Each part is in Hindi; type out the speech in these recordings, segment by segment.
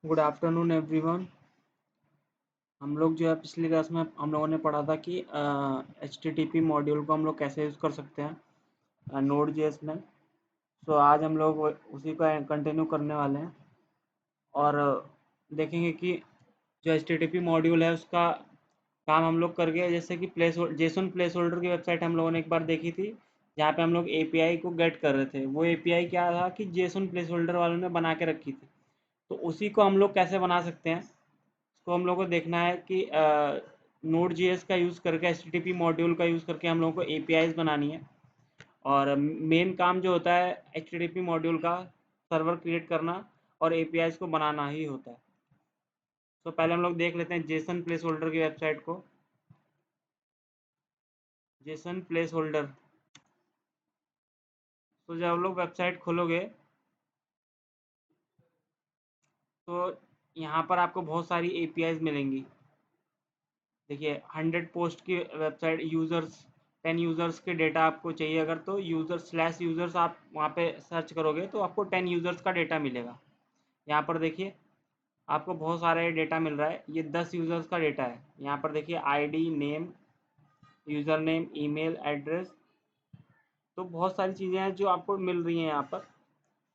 Good afternoon everyone. हम लोग जो है पिछली क्लास में हम लोगों ने पढ़ा था कि HTTP मॉड्यूल को हम लोग कैसे यूज़ कर सकते हैं नोड जेएस में। सो आज हम लोग उसी का कंटिन्यू करने वाले हैं और देखेंगे कि जो HTTP मॉड्यूल है उसका काम हम लोग कर गए। जैसे कि जेसन प्लेस होल्डर की वेबसाइट हम लोगों ने एक बार देखी थी, जहाँ पे हम लोग एपीआई को गेट कर रहे थे। वो एपीआई क्या था कि जेसन प्लेस होल्डर वालों ने बना के रखी थी, तो उसी को हम लोग कैसे बना सकते हैं इसको हम लोग को देखना है कि नोड जीएस का यूज़ करके HTTP मॉड्यूल का यूज़ करके हम लोगों को एपीआईज बनानी है। और मेन काम जो होता है HTTP मॉड्यूल का सर्वर क्रिएट करना और एपीआईज को बनाना ही होता है। तो पहले हम लोग देख लेते हैं जेसन प्लेस होल्डर की वेबसाइट को। जेसन प्लेस होल्डर, तो जब हम लोग वेबसाइट खोलोगे तो यहाँ पर आपको बहुत सारी एपीआईज मिलेंगी। देखिए 100 पोस्ट की वेबसाइट, यूज़र्स 10 यूज़र्स के डेटा आपको चाहिए अगर, तो यूज़र्स आप वहाँ पे सर्च करोगे तो आपको 10 यूज़र्स का डेटा मिलेगा। यहाँ पर देखिए आपको बहुत सारे डेटा मिल रहा है। ये 10 यूज़र्स का डेटा है। यहाँ पर देखिए ID, name, user name, email address, तो बहुत सारी चीज़ें हैं जो आपको मिल रही हैं यहाँ पर।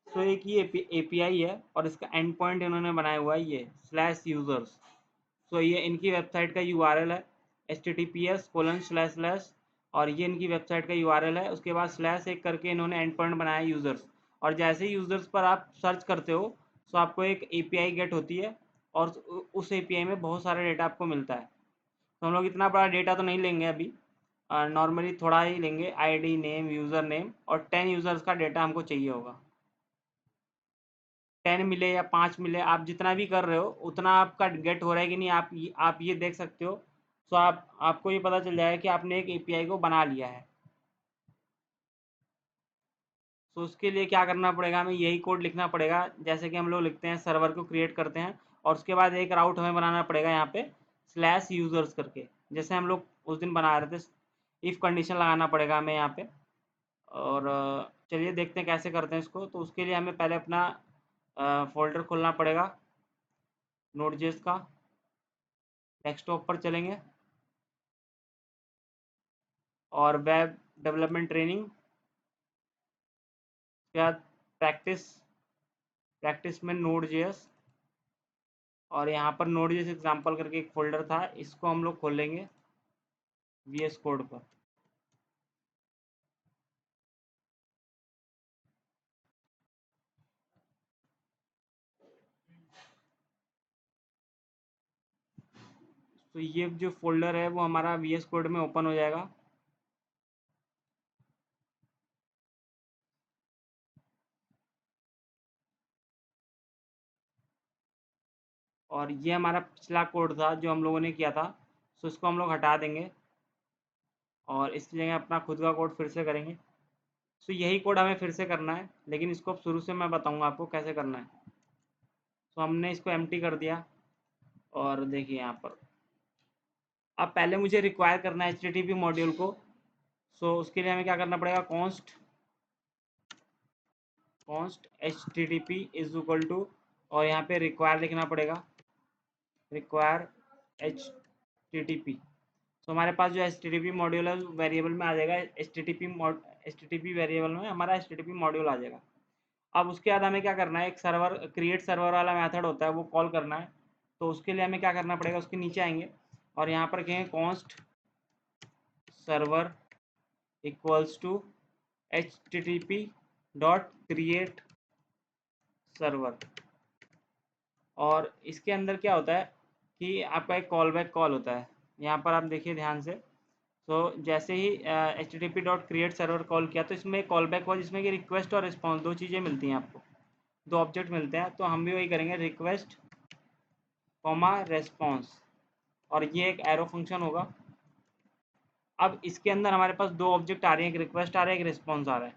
तो एक ये एपीआई है और इसका एंड पॉइंट इन्होंने बनाया हुआ है ये /users। सो ये इनकी वेबसाइट का यूआरएल है https:// और ये इनकी वेबसाइट का यूआरएल है। उसके बाद स्लैश एक करके इन्होंने एंड पॉइंट बनाया यूज़र्स, और जैसे ही यूज़र्स पर आप सर्च करते हो तो आपको एक एपीआई गेट होती है और उस एपीआई में बहुत सारा डेटा आपको मिलता है। तो हम लोग इतना बड़ा डेटा तो नहीं लेंगे अभी, नॉर्मली थोड़ा ही लेंगे। आईडी, नेम, यूज़र नेम और 10 यूज़र्स का डेटा हमको चाहिए होगा। 10 मिले या 5 मिले, आप जितना भी कर रहे हो उतना आपका गेट हो रहा है कि नहीं, आप ये देख सकते हो। तो आपको ये पता चल जाएगा कि आपने एक एपीआई को बना लिया है। तो उसके लिए क्या करना पड़ेगा, हमें यही कोड लिखना पड़ेगा जैसे कि हम लोग लिखते हैं, सर्वर को क्रिएट करते हैं और उसके बाद एक राउट हमें बनाना पड़ेगा यहाँ पे /users करके, जैसे हम लोग उस दिन बना रहे थे। इफ़ कंडीशन लगाना पड़ेगा हमें यहाँ पे। और चलिए देखते हैं कैसे करते हैं इसको। तो उसके लिए हमें पहले अपना फोल्डर खोलना पड़ेगा नोड.js का। डेस्कटॉप पर चलेंगे और वेब डेवलपमेंट ट्रेनिंग, उसके बाद प्रैक्टिस, प्रैक्टिस में नोड.js, और यहाँ पर नोड.js एग्जाम्पल करके एक फोल्डर था, इसको हम लोग खोल लेंगे VS कोड पर। तो ये जो फोल्डर है वो हमारा VS कोड में ओपन हो जाएगा। और ये हमारा पिछला कोड था जो हम लोगों ने किया था, तो इसको हम लोग हटा देंगे और इसकी जगह अपना खुद का कोड फिर से करेंगे। तो यही कोड हमें फिर से करना है, लेकिन इसको अब शुरू से मैं बताऊंगा आपको कैसे करना है। तो हमने इसको एम्प्टी कर दिया और देखिए यहाँ पर अब पहले मुझे रिक्वायर करना है HTTP मॉड्यूल को। सो उसके लिए हमें क्या करना पड़ेगा, const HTTP is equal to, और यहाँ पे रिक्वायर लिखना पड़ेगा, रिक्वायर HTTP। तो हमारे पास जो HTTP मॉड्यूल है वेरिएबल में आ जाएगा। HTTP वेरिएबल में हमारा HTTP मॉड्यूल आ जाएगा। अब उसके बाद हमें क्या करना है, एक सर्वर क्रिएट सर्वर वाला मेथड होता है वो कॉल करना है। तो उसके लिए हमें क्या करना पड़ेगा, उसके नीचे आएंगे और यहाँ पर कहेंगे const server equals to HTTP dot create server. और इसके अंदर क्या होता है कि आपका एक कॉल बैक कॉल होता है। यहाँ पर आप देखिए ध्यान से। तो जैसे ही HTTP dot create server call किया तो इसमें कॉल बैक हुआ जिसमें कि रिक्वेस्ट और रिस्पॉन्स दो चीज़ें मिलती हैं आपको, दो ऑब्जेक्ट मिलते हैं। तो हम भी वही करेंगे, रिक्वेस्ट कॉमा रेस्पॉन्स, और ये एक एरो फंक्शन होगा। अब इसके अंदर हमारे पास दो ऑब्जेक्ट आ रहे हैं, एक रिक्वेस्ट आ रहा है, एक रिस्पॉन्स आ रहा है।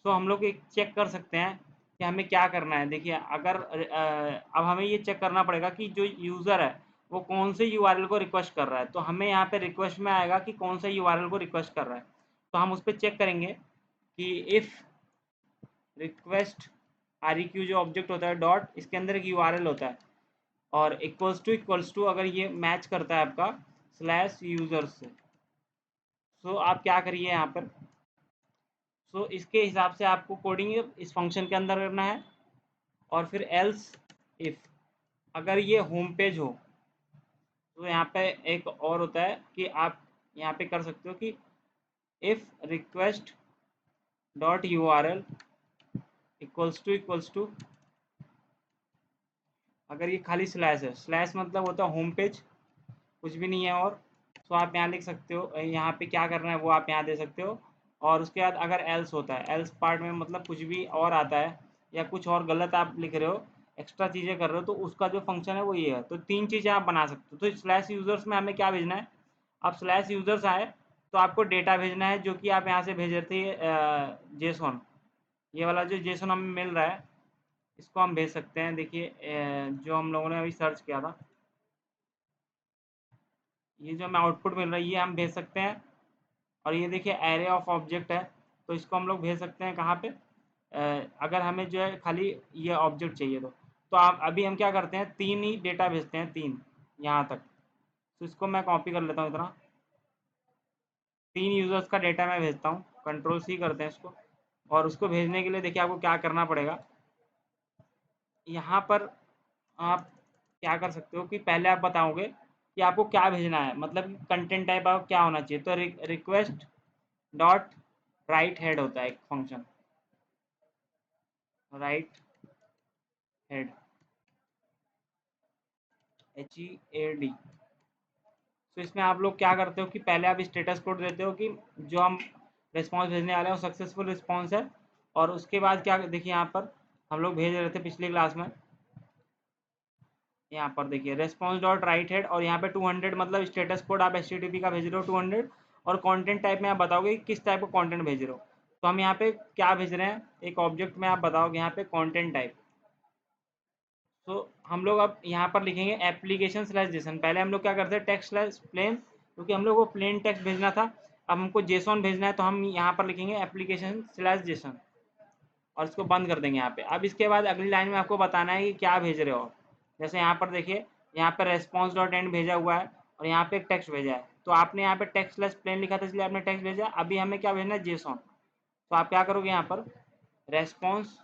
तो हम लोग एक चेक कर सकते हैं कि हमें क्या करना है। देखिए अगर अब हमें ये चेक करना पड़ेगा कि जो यूज़र है वो कौन से यूआरएल को रिक्वेस्ट कर रहा है। तो हमें यहाँ पे रिक्वेस्ट में आएगा कि कौन से यूआरएल को रिक्वेस्ट कर रहा है। तो हम उस पर चेक करेंगे कि इफ़ रिक्वेस्ट REQ जो ऑब्जेक्ट होता है डॉट, इसके अंदर एक यूआरएल होता है। और इक्वल्स टू अगर ये मैच करता है आपका स्लैश यूजर से, सो आप क्या करिए यहाँ पर, सो इसके हिसाब से आपको कोडिंग इस फंक्शन के अंदर करना है। और फिर एल्स इफ अगर ये होम पेज हो, तो यहाँ पे एक और होता है कि आप यहाँ पे कर सकते हो कि if request dot U R L equals to अगर ये खाली स्लैश है, स्लैश मतलब होता है होम पेज, कुछ भी नहीं है। और तो आप यहाँ लिख सकते हो, यहाँ पे क्या करना है वो आप यहाँ दे सकते हो। और उसके बाद अगर एल्स होता है, एल्स पार्ट में मतलब कुछ भी और आता है या कुछ और गलत आप लिख रहे हो, एक्स्ट्रा चीज़ें कर रहे हो, तो उसका जो फंक्शन है वो ये है। तो तीन चीज़ें आप बना सकते हो। तो स्लैश यूजर्स में हमें क्या भेजना है, आप स्लैश यूजर्स आए तो आपको डेटा भेजना है, जो कि आप यहाँ से भेज रहे थे जेसॉन, ये वाला जो जेसॉन हमें मिल रहा है, इसको हम भेज सकते हैं। देखिए जो हम लोगों ने अभी सर्च किया था, ये जो हमें आउटपुट मिल रहा है ये हम भेज सकते हैं। और ये देखिए एरे ऑफ ऑब्जेक्ट है, तो इसको हम लोग भेज सकते हैं कहाँ पे, अगर हमें जो है खाली ये ऑब्जेक्ट चाहिए तो आप अभी हम क्या करते हैं, तीन ही डेटा भेजते हैं, तीन यहाँ तक। तो इसको मैं कॉपी कर लेता हूँ इतना, तीन यूजर्स का डेटा मैं भेजता हूँ, कंट्रोल सी करते हैं इसको। और उसको भेजने के लिए देखिए आपको क्या करना पड़ेगा, यहाँ पर आप क्या कर सकते हो कि पहले आप बताओगे कि आपको क्या भेजना है, मतलब कंटेंट टाइप आपको क्या होना चाहिए। तो रिक्वेस्ट डॉट राइट हेड होता है एक फंक्शन, राइट हेड, HEAD। तो इसमें आप लोग क्या करते हो कि पहले आप स्टेटस कोड देते हो कि जो हम रिस्पॉन्स भेजने वाले हैं वो सक्सेसफुल रिस्पॉन्स है। और उसके बाद क्या देखिए यहाँ पर हम लोग भेज रहे थे पिछली क्लास में, यहाँ पर देखिए रेस्पॉन्स डॉट राइट हेड, और यहाँ पे 200 मतलब स्टेटस कोड आप HTTP का भेज रहे हो 200। और कंटेंट टाइप में आप बताओगे कि किस टाइप का कंटेंट भेज रहे हो। तो हम यहाँ पे क्या भेज रहे हैं, एक ऑब्जेक्ट में आप बताओगे यहाँ पे कंटेंट टाइप। तो हम लोग अब यहाँ पर लिखेंगे एप्लीकेशन स्लैश जेसन। पहले हम लोग क्या करते हैं टेक्स्ट स्लैश प्लेन, क्योंकि हम लोग को प्लेन टेक्स्ट भेजना था। अब हमको जेसॉन भेजना है, तो हम यहाँ पर लिखेंगे एप्लीकेशन स्लैश जेसन और इसको बंद कर देंगे यहाँ पे। अब इसके बाद अगली लाइन में आपको बताना है कि क्या भेज रहे हो। जैसे यहाँ पर देखिए, यहाँ पर रेस्पॉन्स डॉट एंड भेजा हुआ है और यहाँ पे एक टेक्स्ट भेजा है। तो आपने यहाँ पे टेक्स्ट स्लैश प्लेन लिखा था, इसलिए आपने टेक्स्ट भेजा। अभी हमें क्या भेजना है, जेसॉन। तो आप क्या करोगे यहाँ पर रेस्पॉन्स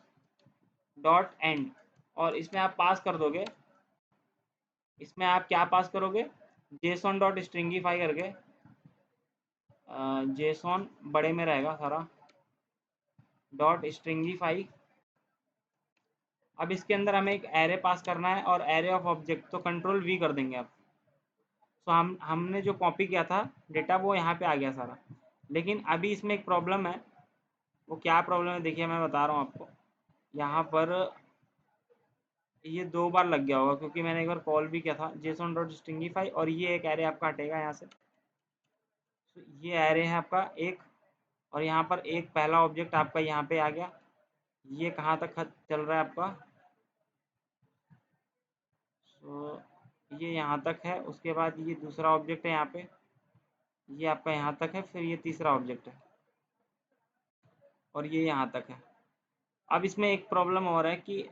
डॉट एंड, और इसमें आप पास कर दोगे, इसमें आप क्या पास करोगे, जेसॉन डॉट स्ट्रिंगीफाई करके, जेसॉन बड़े में रहेगा सारा, डॉट स्ट्रिंगीफाई। अब इसके अंदर हमें एक एरे पास करना है और एरे ऑफ ऑब्जेक्ट, तो कंट्रोल V कर देंगे आप। तो हमने जो कॉपी किया था डेटा वो यहाँ पे आ गया सारा। लेकिन अभी इसमें एक प्रॉब्लम है, वो क्या प्रॉब्लम है देखिए मैं बता रहा हूँ आपको। यहाँ पर ये दो बार लग गया होगा, क्योंकि मैंने एक बार कॉल भी किया था जेसॉन डॉट स्ट्रिंगीफाई, और ये एक एरे आपका हटेगा यहाँ से। तो ये एरे है आपका एक, और यहाँ पर एक पहला ऑब्जेक्ट आपका यहाँ पे आ गया। ये कहाँ तक चल रहा है आपका, तो ये यहाँ तक है। उसके बाद ये दूसरा ऑब्जेक्ट है यहाँ पे, ये आपका यहाँ तक है। फिर ये तीसरा ऑब्जेक्ट है और ये यहाँ तक है। अब इसमें एक प्रॉब्लम और है कि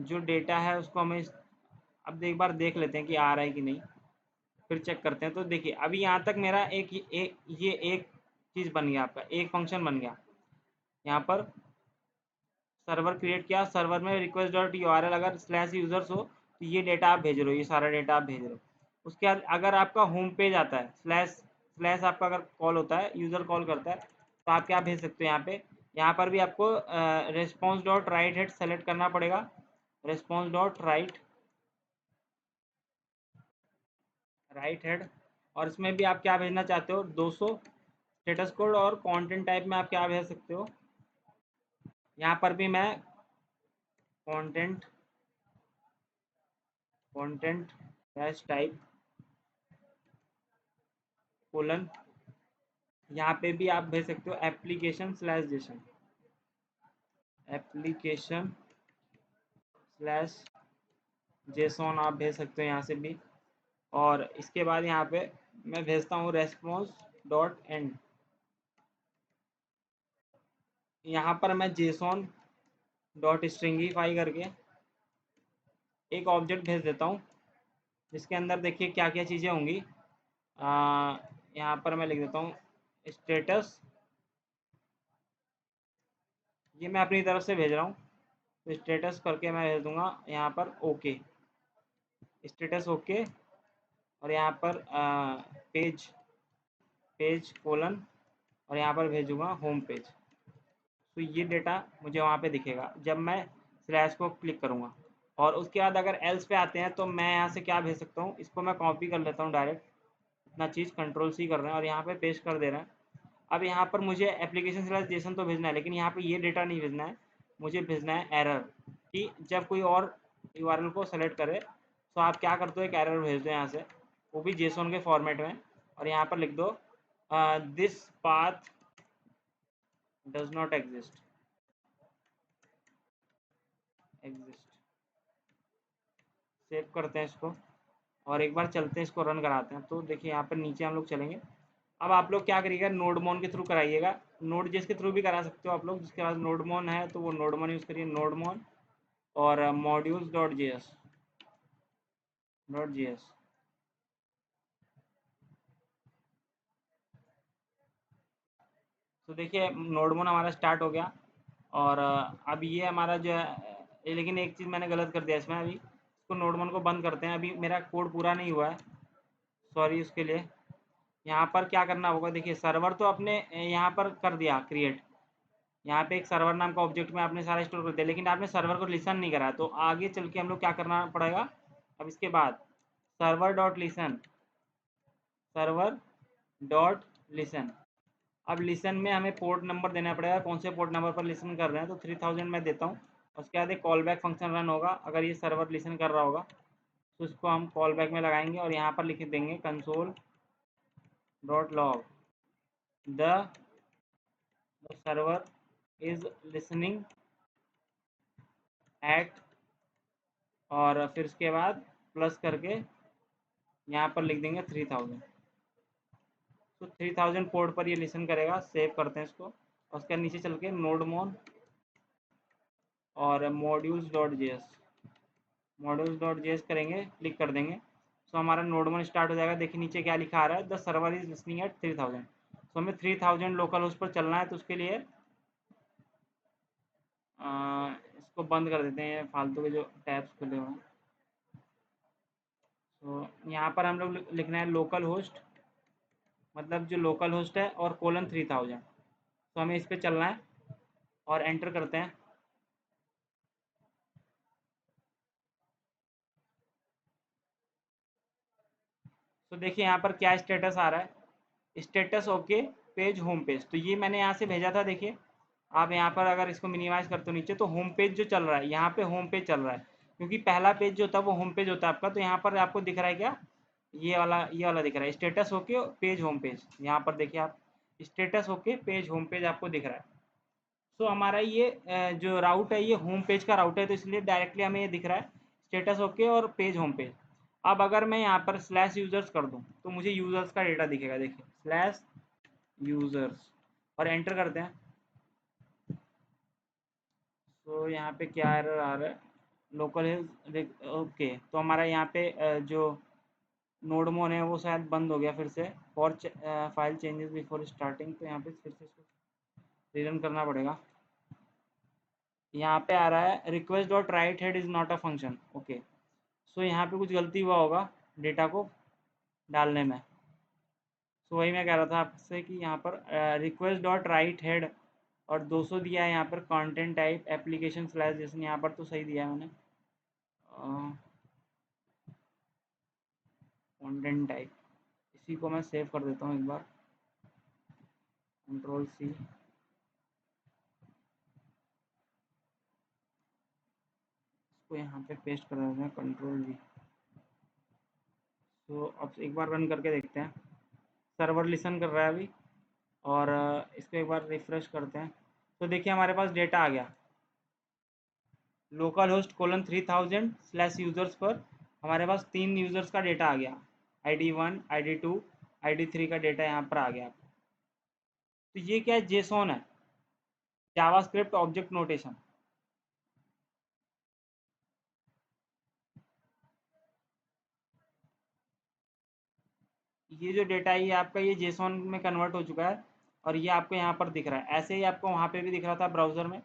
जो डेटा है उसको हमें अब एक बार देख लेते हैं कि आ रहा है कि नहीं, फिर चेक करते हैं। तो देखिए अभी यहाँ तक मेरा ये एक चीज़ बन गया, आपका एक फंक्शन बन गया। यहाँ पर सर्वर क्रिएट किया, सर्वर में रिक्वेस्ट डॉट URL अगर स्लैश यूजर्स हो तो ये डेटा आप भेज रहे हो, ये सारा डेटा आप भेज रहे हो। उसके बाद अगर आपका होम पेज आता है, स्लैश स्लैश आपका अगर कॉल होता है, यूज़र कॉल करता है, तो आप क्या भेज सकते हो यहाँ पे, यहाँ पर भी आपको response dot write head select करना पड़ेगा, रेस्पॉन्स डॉट राइट हेड। और इसमें भी आप क्या भेजना चाहते हो, 200 स्टेटस कोड। और कंटेंट टाइप में आप क्या भेज सकते हो, यहाँ पर भी मैं content content dash type colon, यहाँ पे भी आप भेज सकते हो application slash Jason, application slash JSON आप भेज सकते हो यहाँ से भी। और इसके बाद यहाँ पे मैं भेजता हूँ रेस्पॉन्स डॉट एंड, यहाँ पर मैं जेसॉन डॉट स्ट्रिंगीफाई करके एक ऑब्जेक्ट भेज देता हूँ। जिसके अंदर देखिए क्या क्या चीज़ें होंगी। यहाँ पर मैं लिख देता हूँ स्टेटस, ये मैं अपनी तरफ से भेज रहा हूँ, तो स्टेटस करके मैं भेज दूंगा यहाँ पर ओके, स्टेटस ओके, और यहाँ पर पेज पेज कोलन, और यहाँ पर भेजूंगा होम पेज। तो ये डेटा मुझे वहाँ पे दिखेगा जब मैं स्लैश को क्लिक करूँगा। और उसके बाद अगर एल्स पे आते हैं तो मैं यहाँ से क्या भेज सकता हूँ, इसको मैं कॉपी कर लेता हूँ डायरेक्ट, इतना चीज़ कंट्रोल सी कर रहे हैं और यहाँ पे पेस्ट कर दे रहे हैं। अब यहाँ पर मुझे एप्लीकेशन स्लैश जेसन तो भेजना है, लेकिन यहाँ पे ये डेटा नहीं भेजना है, मुझे भेजना है एरर, कि जब कोई और यूआरएल को सेलेक्ट करे तो आप क्या करते हो, एक एरर भेज दो यहाँ से, वो भी जेसन के फॉर्मेट में, और यहाँ पर लिख दो this path does not exist, save करते हैं इसको और एक बार चलते हैं, इसको रन कराते हैं। तो देखिए यहाँ पर नीचे हम लोग चलेंगे। अब आप लोग क्या करिएगा, नोडमोन के थ्रू कराइएगा, नोड जेएस के थ्रू भी करा सकते हो आप लोग, जिसके पास नोडमोन है तो वो नोडमोन यूज़ करिए, नोडमोन और मॉड्यूल्स डॉट जेएस। तो देखिए नोडमोन हमारा स्टार्ट हो गया, और अब ये हमारा जो है लेकिन एक चीज़ मैंने गलत कर दिया इसमें, अभी इसको नोडमोन को बंद करते हैं, अभी मेरा कोड पूरा नहीं हुआ है, सॉरी उसके लिए। यहाँ पर क्या करना होगा, देखिए सर्वर तो अपने यहाँ पर कर दिया क्रिएट, यहाँ पे एक सर्वर नाम का ऑब्जेक्ट में आपने सारा स्टोर कर दिया, लेकिन आपने सर्वर को लिसन नहीं करा, तो आगे चल के हम लोग क्या करना पड़ेगा, अब इसके बाद सर्वर डॉट लिसन। अब लिसन में हमें पोर्ट नंबर देना पड़ेगा, कौन से पोर्ट नंबर पर लिसन कर रहे हैं, तो 3000 मैं देता हूँ। उसके बाद एक कॉल बैक फंक्शन रन होगा, अगर ये सर्वर लिसन कर रहा होगा तो इसको हम कॉल बैक में लगाएंगे, और यहाँ पर लिख देंगे console dot log the server is listening at, और फिर उसके बाद प्लस करके यहाँ पर लिख देंगे 3000। तो 3000 पोर्ट पर ये लिसन करेगा, सेव करते हैं इसको, और उसके नीचे चल के नोडमोन और मॉड्यूल्स.js करेंगे, क्लिक कर देंगे, तो हमारा नोडमोन स्टार्ट हो जाएगा। देखिए नीचे क्या लिखा आ रहा है, the server is listening at 3000। तो हमें 3000 लोकल होस्ट पर चलना है, तो उसके लिए इसको बंद कर देते हैं, फालतू के जो टैब्स खुले हुए हैं। तो यहाँ पर हम लोग लिखना है लोकल होस्ट, मतलब जो लोकल होस्ट है, और कोलन 3000, तो हमें इस पर चलना है और एंटर करते हैं। तो देखिए यहाँ पर क्या स्टेटस आ रहा है, status okay page home page, तो ये मैंने यहाँ से भेजा था। देखिए आप यहाँ पर अगर इसको मिनिमाइज करते हो नीचे, तो होम पेज जो चल रहा है, यहाँ पे होम पेज चल रहा है, क्योंकि पहला पेज जो था वो होम पेज होता है आपका। तो यहाँ पर आपको दिख रहा है क्या, ये वाला दिख रहा है, status okay page home page. यहाँ पर देखिए आप, status okay page home page आपको दिख रहा है। तो हमारा ये जो राउट है ये होम पेज का राउट है, तो इसलिए डायरेक्टली हमें ये दिख रहा है स्टेटस ओके और पेज होम पेज। अब अगर मैं यहाँ पर स्लैश यूज़र्स कर दूँ तो मुझे यूज़र्स का डेटा दिखेगा, देखिए स्लैश यूज़र्स, और एंटर करते हैं। तो यहाँ पे क्या एरर आ रहा है, लोकल है ओके, तो हमारा यहाँ पे जो नोडमोन है वो शायद बंद हो गया फिर से, for file changes before starting, तो यहाँ पे फिर से इसको रीरन करना पड़ेगा। यहाँ पे आ रहा है request dot write head is not a function, okay. So यहाँ पे कुछ गलती हुआ होगा डेटा को डालने में। सो वही मैं कह रहा था आपसे कि यहाँ पर रिक्वेस्ट डॉट राइट हेड और 200 दिया है, यहाँ पर content type application slash Jason, यहाँ पर तो सही दिया है मैंने कंटेंट टाइप। इसी को मैं सेव कर देता हूँ एक बार, कंट्रोल सी, इसको यहाँ पे पेस्ट कर देते हैं, कंट्रोल वी। तो अब एक बार रन करके देखते हैं, सर्वर लिसन कर रहा है अभी, और इसको एक बार रिफ्रेश करते हैं। तो देखिए हमारे पास डेटा आ गया, local host colon 3000 slash users पर हमारे पास 3 यूज़र्स का डेटा आ गया, ID1 ID2 ID3 का डेटा यहाँ पर आ गया। तो ये क्या है, जेसॉन है, जावास्क्रिप्ट ऑब्जेक्ट नोटेशन। ये जो डेटा है ये आपका ये जेसॉन में कन्वर्ट हो चुका है और ये आपको यहाँ पर दिख रहा है। ऐसे ही आपको वहाँ पे भी दिख रहा था ब्राउज़र में।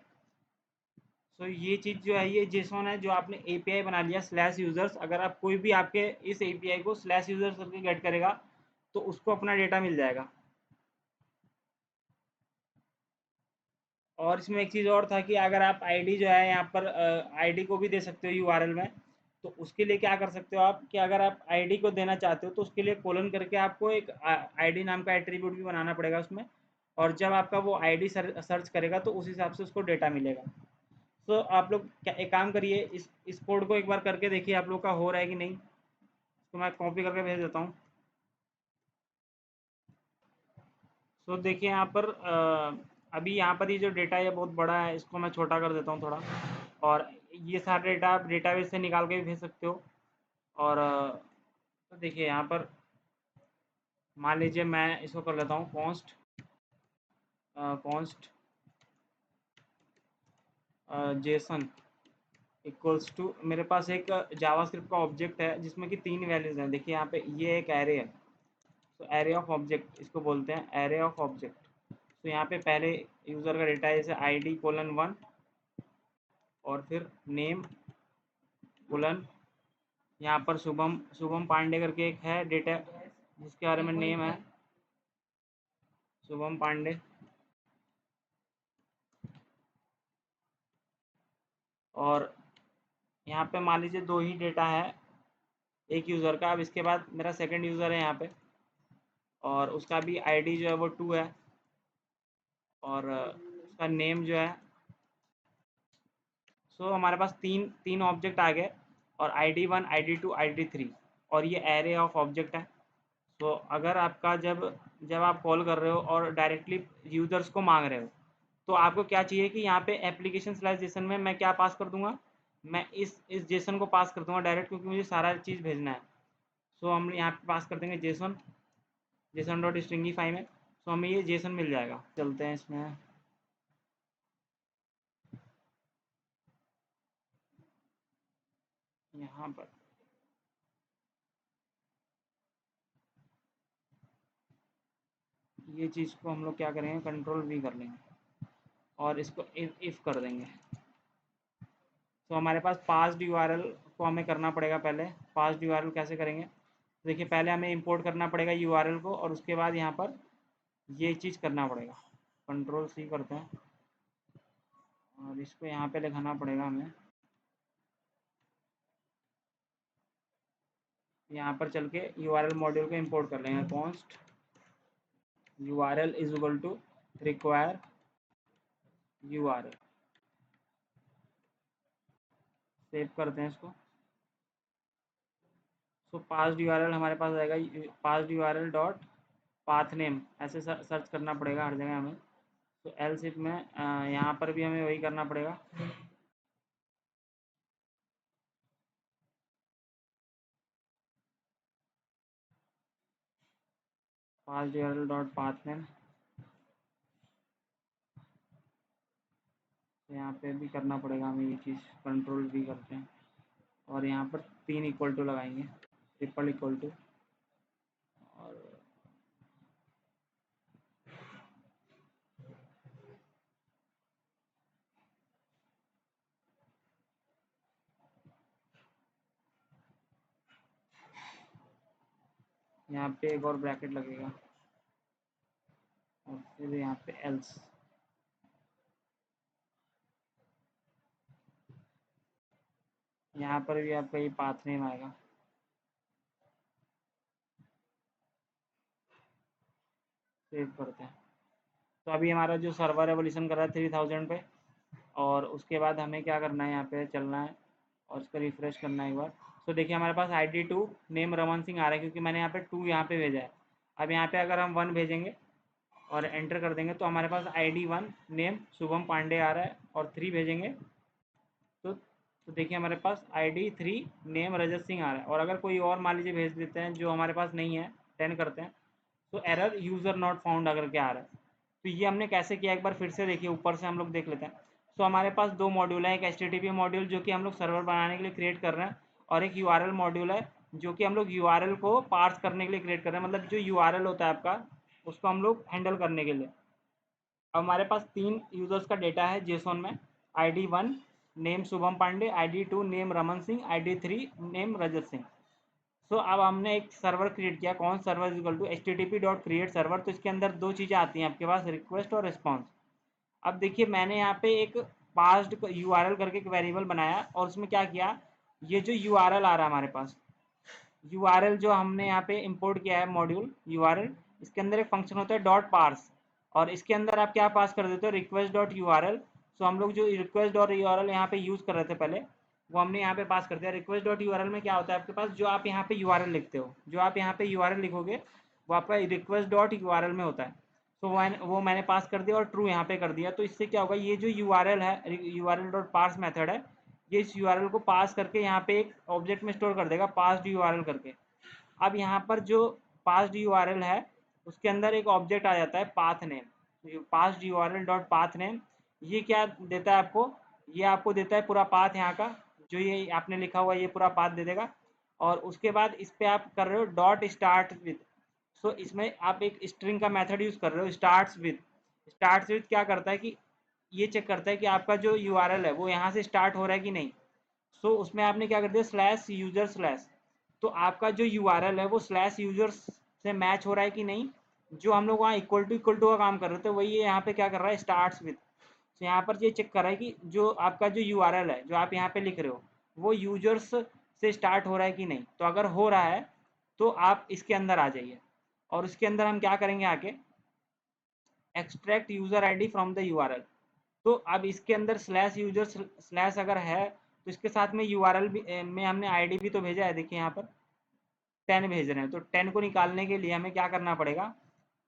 सो ये चीज़ जो है ये जेसॉन है जो आपने एपीआई बना लिया स्लैश यूज़र्स। अगर आप कोई भी आपके इस एपीआई को स्लैश यूज़र्स करके गेट करेगा तो उसको अपना डेटा मिल जाएगा। और इसमें एक चीज़ और था कि अगर आप आईडी जो है यहाँ पर आईडी को भी दे सकते हो यूआरएल में। तो उसके लिए क्या कर सकते हो आप कि अगर आप आईडी को देना चाहते हो तो उसके लिए कोलन करके आपको एक आईडी नाम का एट्रीब्यूट भी बनाना पड़ेगा उसमें। और जब आपका वो आईडी सर्च करेगा तो उस हिसाब से उसको डेटा मिलेगा। तो आप लोग एक काम करिए, इस कोड को एक बार करके देखिए आप लोग का हो रहा है कि नहीं। तो मैं कॉपी करके भेज देता हूँ। तो देखिए यहाँ पर अभी यहाँ पर ये जो डेटा है बहुत बड़ा है, इसको मैं छोटा कर देता हूँ थोड़ा। और ये सारा डेटा आप डेटाबेस से निकाल के भी भेज सकते हो। और तो देखिए यहाँ पर मान लीजिए मैं इसको कर लेता हूँ कॉन्स्ट जेसन इक्वल्स टू, मेरे पास एक जावास्क्रिप्ट का ऑब्जेक्ट है जिसमें कि 3 वैल्यूज़ हैं। देखिए यहाँ पे ये एक एरे है। तो एरे ऑफ ऑब्जेक्ट इसको बोलते हैं, एरे ऑफ ऑब्जेक्ट। तो यहाँ पे पहले यूज़र का डेटा है जैसे ID:1 और फिर नेम कोलन, यहाँ पर शुभम शुभम पांडे करके एक है डेटा जिसके बारे में नेम है शुभम पांडे। और यहाँ पे मान लीजिए 2 ही डेटा है एक यूज़र का। अब इसके बाद मेरा सेकंड यूज़र है यहाँ पे और उसका भी आईडी जो है वो 2 है और उसका नेम जो है। सो हमारे पास तीन तीन ऑब्जेक्ट आ गए और ID:1 ID:2 ID:3 और ये एरे ऑफ ऑब्जेक्ट है। तो अगर आपका जब जब आप कॉल कर रहे हो और डायरेक्टली यूज़र्स को मांग रहे हो तो आपको क्या चाहिए कि यहाँ पे एप्लीकेशन स्लैश जेसन में मैं क्या पास कर दूंगा, मैं इस जेसन को पास कर दूंगा डायरेक्ट, क्योंकि मुझे सारा चीज़ भेजना है। सो हम यहाँ पे पास कर देंगे जेसन, जेसन डॉट स्ट्रिंगीफाई में। सो हमें ये जेसन मिल जाएगा। चलते हैं इसमें, यहाँ पर ये चीज़ को हम लोग क्या करेंगे, कंट्रोल भी कर लेंगे और इसको इफ कर देंगे। तो हमारे पास पास्ड यूआरएल को हमें करना पड़ेगा पहले। पास्ड यूआरएल कैसे करेंगे, देखिए पहले हमें इंपोर्ट करना पड़ेगा यूआरएल को और उसके बाद यहाँ पर ये चीज़ करना पड़ेगा। कंट्रोल सी करते हैं और इसको यहाँ पे लिखाना पड़ेगा हमें। यहाँ पर चल के यूआरएल मॉड्यूल को इंपोर्ट कर लेंगे। Const URL is equal to require URL. Save करते हैं इसको। सो पास्ड यूआरएल हमारे पास आएगा, parsed URL dot path name, ऐसे सर्च करना पड़ेगा हर जगह हमें। तो एल्स इफ में यहाँ पर भी हमें वही करना पड़ेगा। Passed URL dot path name, तो यहाँ पे भी करना पड़ेगा हमें ये चीज़। कंट्रोल भी करते हैं और यहाँ पर 3 इक्वल टू लगाएंगे, ट्रिपल इक्वल टू। और यहाँ पे एक और ब्रैकेट लगेगा और फिर यहाँ पे एल्स। यहाँ पर भी आपका ये पाथ नेम आएगा। सेव करते हैं। तो अभी हमारा जो सर्वर एवोल्यूशन कर रहा है 3000 पे। और उसके बाद हमें क्या करना है, यहाँ पे चलना है और इसको रिफ्रेश करना है एक बार। तो देखिए हमारे पास ID:2 नेम रमन सिंह आ रहा है क्योंकि मैंने यहाँ पे 2 यहाँ पे भेजा है। अब यहाँ पे अगर हम 1 भेजेंगे और एंटर कर देंगे तो हमारे पास ID:1 नेम शुभम पांडे आ रहा है और 3 भेजेंगे तो देखिए हमारे पास ID:3 नेम रजत सिंह आ रहा है। और अगर कोई और मान लीजिए भेज देते हैं जो हमारे पास नहीं है, 10 करते हैं, तो एरर यूज़र नॉट फाउंड अगर क्या आ रहा है। तो ये हमने कैसे किया एक बार फिर से देखिए, ऊपर से हम लोग देख लेते हैं। तो हमारे पास 2 मॉड्यूल है, एक HTTP मॉड्यूल जो कि हम लोग सर्वर बनाने के लिए क्रिएट कर रहे हैं और एक URL मॉड्यूल है जो कि हम लोग यूआरएल को पार्स करने के लिए क्रिएट कर रहे हैं, मतलब जो यूआरएल होता है आपका उसको हम लोग हैंडल करने के लिए। अब हमारे पास 3 यूजर्स का डेटा है जेसॉन में, ID 1 name Shubham Pandey, ID 2 name Raman Singh, ID 3 name Rajat Singh. So अब हमने एक सर्वर क्रिएट किया, कौन server equal to http.create server. तो इसके अंदर दो चीज़ें आती हैं आपके पास, रिक्वेस्ट और रिस्पॉन्स। अब देखिए मैंने यहाँ पे एक पास्ड यूआरएल करके एक वेरिएबल बनाया और उसमें क्या किया, ये जो यूआरएल आ रहा है हमारे पास, यूआरएल जो हमने यहाँ पे इंपोर्ट किया है मॉड्यूल यूआरएल, इसके अंदर एक फंक्शन होता है डॉट पार्स, और इसके अंदर आप क्या पास कर देते हो, रिक्वेस्ट डॉट यूआरएल। सो हम लोग जो रिक्वेस्ट डॉट यूआरएल यहाँ पे यूज़ कर रहे थे पहले, वो हमने यहाँ पे पास कर दिया। रिक्वेस्ट डॉट यूआरएल में क्या होता है आपके पास, जो आप यहाँ पे यूआरएल लिखते हो, जो आप यहाँ पे यूआरएल लिखोगे वो आपका रिक्वेस्ट डॉट यूआरएल में होता है। तो वो मैंने पास कर दिया और ट्रू यहाँ पे कर दिया। तो इससे क्या होगा, ये जो यूआरएल है, यूआरएल डॉट पार्स मेथड है, ये इस यूआरएल को पास करके यहाँ पे एक ऑब्जेक्ट में स्टोर कर देगा पास्ड यूआरएल करके। अब यहाँ पर जो पास्ड यूआरएल है उसके अंदर एक ऑब्जेक्ट आ जाता है path name, passed URL dot path name. ये क्या देता है आपको, ये आपको देता है पूरा पाथ यहाँ का, जो ये आपने लिखा हुआ है ये पूरा पाथ दे देगा। और उसके बाद इस पे आप कर रहे हो डॉट स्टार्ट विथ। सो इसमें आप एक स्ट्रिंग का मेथड यूज कर रहे हो स्टार्ट्स विथ। स्टार्ट्स विथ क्या करता है कि ये चेक करता है कि आपका जो यूआरएल है वो यहाँ से स्टार्ट हो रहा है कि नहीं। सो उसमें आपने क्या कर दिया, स्लैश यूजर स्लैश। तो आपका जो यूआरएल है वो स्लैश यूजर से मैच हो रहा है कि नहीं, जो हम लोग वहाँ इक्वल टू का काम कर रहे थे वही ये यहाँ पे क्या कर रहा है, स्टार्ट्स विथ। तो यहाँ पर ये चेक कर रहा है कि जो आपका जो यूआरएल है जो आप यहाँ पे लिख रहे हो वो यूजर्स से स्टार्ट हो रहा है कि नहीं। तो अगर हो रहा है तो आप इसके अंदर आ जाइए, और इसके अंदर हम क्या करेंगे आके, extract user ID from the URL. तो अब इसके अंदर स्लैश यूजर स्लैश अगर है तो इसके साथ में यूआरएल भी में हमने आईडी भी तो भेजा है, देखिए यहाँ पर 10 भेज रहे हैं। तो 10 को निकालने के लिए हमें क्या करना पड़ेगा,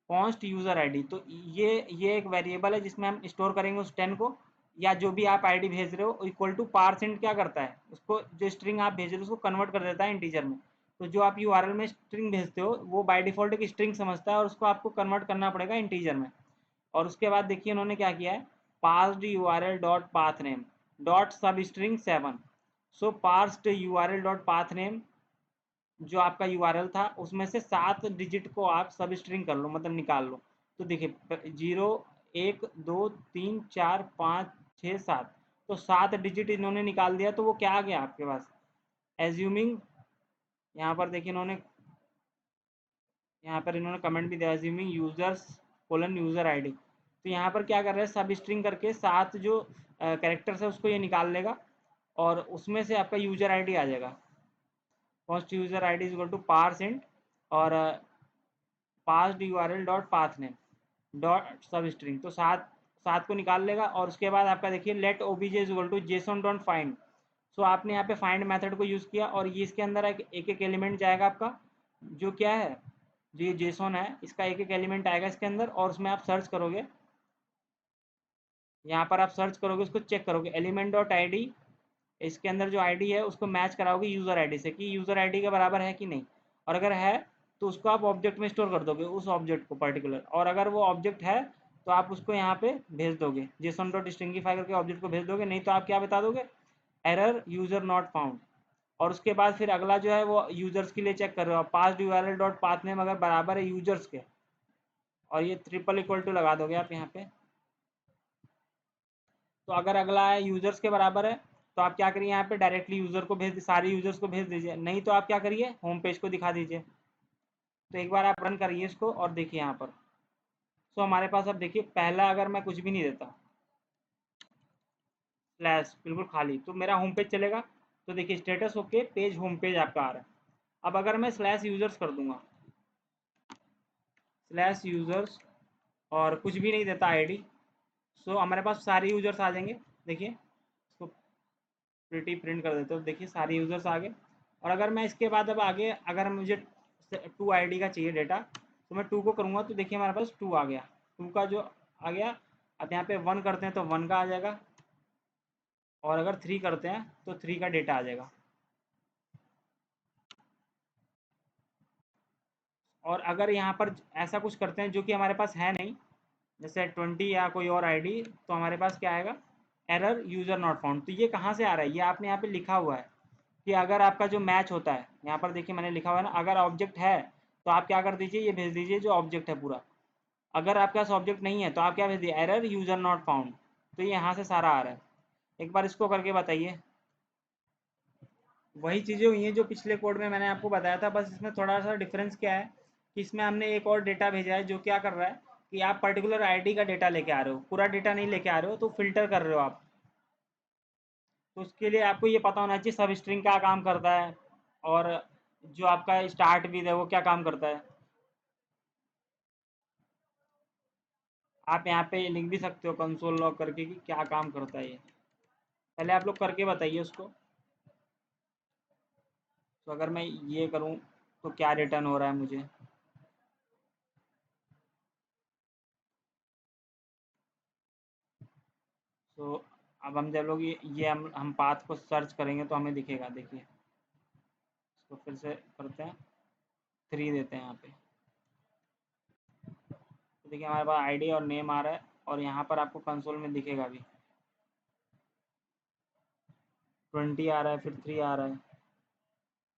कॉन्स्ट यूजर आईडी। तो ये एक वेरिएबल है जिसमें हम स्टोर करेंगे उस 10 को, या जो भी आप आईडी भेज रहे हो इक्वल टू पारसेंट क्या करता है, उसको जो स्ट्रिंग आप भेज रहे हो उसको कन्वर्ट कर देता है इंटीजर में। तो जो आप यूआरएल में स्ट्रिंग भेजते हो वो बाय डिफॉल्ट एक स्ट्रिंग समझता है और उसको आपको कन्वर्ट करना पड़ेगा इंटीजर में। और उसके बाद देखिए उन्होंने क्या किया है, passed URL dot path name dot सब स्ट्रिंग 7। सो पार्स्ड यूआरएल डॉट पाथ नेम जो आपका यूआरएल था उसमें से 7 डिजिट को आप सब स्ट्रिंग कर लो, मतलब निकाल लो। तो देखिए 0 1 2 3 4 5 6 7, तो 7 डिजिट इन्होंने निकाल दिया। तो वो क्या आ गया आपके पास, एज्यूमिंग, यहाँ पर देखिए इन्होंने, यहाँ पर इन्होंने कमेंट भी दिया, assuming users colon user ID. तो यहाँ पर क्या कर रहे हैं, सब स्ट्रिंग करके 7 जो कैरेक्टर्स है उसको ये निकाल लेगा और उसमें से आपका यूजर आईडी आ जाएगा। First user ID is equal to parse int और parsed URL dot path name dot substring. तो 7 को निकाल लेगा और उसके बाद आपका देखिए let OBJ is equal to JSON dot find. So आपने यहाँ पे फाइंड मेथड को यूज़ किया और ये इसके अंदर एक एलिमेंट जाएगा आपका, जो क्या है, जो ये जेसन है इसका एक एलिमेंट आएगा इसके अंदर, और उसमें आप सर्च करोगे, यहाँ पर आप सर्च करोगे उसको चेक करोगे एलिमेंट डॉट आईडी, इसके अंदर जो आईडी है उसको मैच कराओगे यूज़र आईडी से कि यूज़र आईडी के बराबर है कि नहीं। और अगर है तो उसको आप ऑब्जेक्ट में स्टोर कर दोगे उस ऑब्जेक्ट को पर्टिकुलर, और अगर वो ऑब्जेक्ट है तो आप उसको यहाँ पे भेज दोगे, जेसन डॉट स्ट्रिंगिफाई करके ऑब्जेक्ट को भेज दोगे। नहीं तो आप क्या बता दोगे, एरर यूज़र नॉट फाउंड। और उसके बाद फिर अगला जो है वो यूजर्स के लिए चेक कर रहे हो, passed URL dot path name अगर बराबर है यूजर्स के, और ये ट्रिपल इक्वल टू लगा दोगे आप यहाँ पे। तो अगर अगला है यूजर्स के बराबर है तो आप क्या करिए, यहाँ पे डायरेक्टली यूजर को भेज, सारे यूजर्स को भेज दीजिए। नहीं तो आप क्या करिए, होम पेज को दिखा दीजिए। तो एक बार आप रन करिए इसको और देखिए यहाँ पर। सो हमारे पास अब देखिए पहला अगर मैं कुछ भी नहीं देता, स्लैश बिल्कुल खाली, तो मेरा होम पेज चलेगा। तो देखिए status okay page home page आपका आ रहा है। अब अगर मैं स्लैश यूजर्स कर दूंगा, स्लैश यूजर्स, और कुछ भी नहीं देता आईडी, सो हमारे पास सारे यूजर्स आ जाएंगे। देखिए इसको प्रिटी प्रिंट कर देते हो, देखिए सारे यूजर्स आ गए। और अगर मैं इसके बाद अब आगे अगर मुझे 2 आईडी का चाहिए डेटा, तो मैं 2 को करूँगा तो देखिए हमारे पास 2 आ गया, 2 का जो आ गया। अब यहाँ पे 1 करते हैं तो 1 का आ जाएगा, और अगर 3 करते हैं तो 3 का डेटा आ जाएगा। और अगर यहाँ पर ऐसा कुछ करते हैं जो कि हमारे पास है नहीं, जैसे 20 या कोई और आईडी, तो हमारे पास क्या आएगा, एरर यूज़र नॉट फाउंड। तो ये कहाँ से आ रहा है, ये आपने यहाँ पे लिखा हुआ है, कि अगर आपका जो मैच होता है, यहाँ पर देखिए मैंने लिखा हुआ है ना, अगर ऑब्जेक्ट है तो आप क्या कर दीजिए, ये भेज दीजिए जो ऑब्जेक्ट है पूरा। अगर आपके पास ऑब्जेक्ट नहीं है तो आप क्या भेज दिए, एरर यूजर नॉट फाउंड। तो ये यहाँ से सारा आ रहा है। एक बार इसको करके बताइए। वही चीज़ें हुई हैं जो पिछले कोड में मैंने आपको बताया था, बस इसमें थोड़ा सा डिफरेंस क्या है कि इसमें हमने एक और डेटा भेजा है जो क्या कर रहा है कि आप पर्टिकुलर आईडी का डेटा लेके आ रहे हो, पूरा डेटा नहीं लेके आ रहे हो, तो फिल्टर कर रहे हो आप। तो उसके लिए आपको ये पता होना चाहिए सब स्ट्रिंग क्या काम करता है, और जो आपका स्टार्ट विद है वो क्या काम करता है। आप यहाँ पे लिख भी सकते हो कंसोल लॉग करके कि क्या काम करता है ये। पहले आप लोग करके बताइए उसको। तो अगर मैं ये करूँ तो क्या रिटर्न हो रहा है मुझे। तो अब हम जब लोग ये हम पाथ को सर्च करेंगे तो हमें दिखेगा। देखिए इसको फिर से करते हैं, 3 देते हैं यहाँ पे। तो देखिए हमारे पास आईडी और नेम आ रहा है, और यहाँ पर आपको कंसोल में दिखेगा भी 20 आ रहा है, फिर 3 आ रहा है।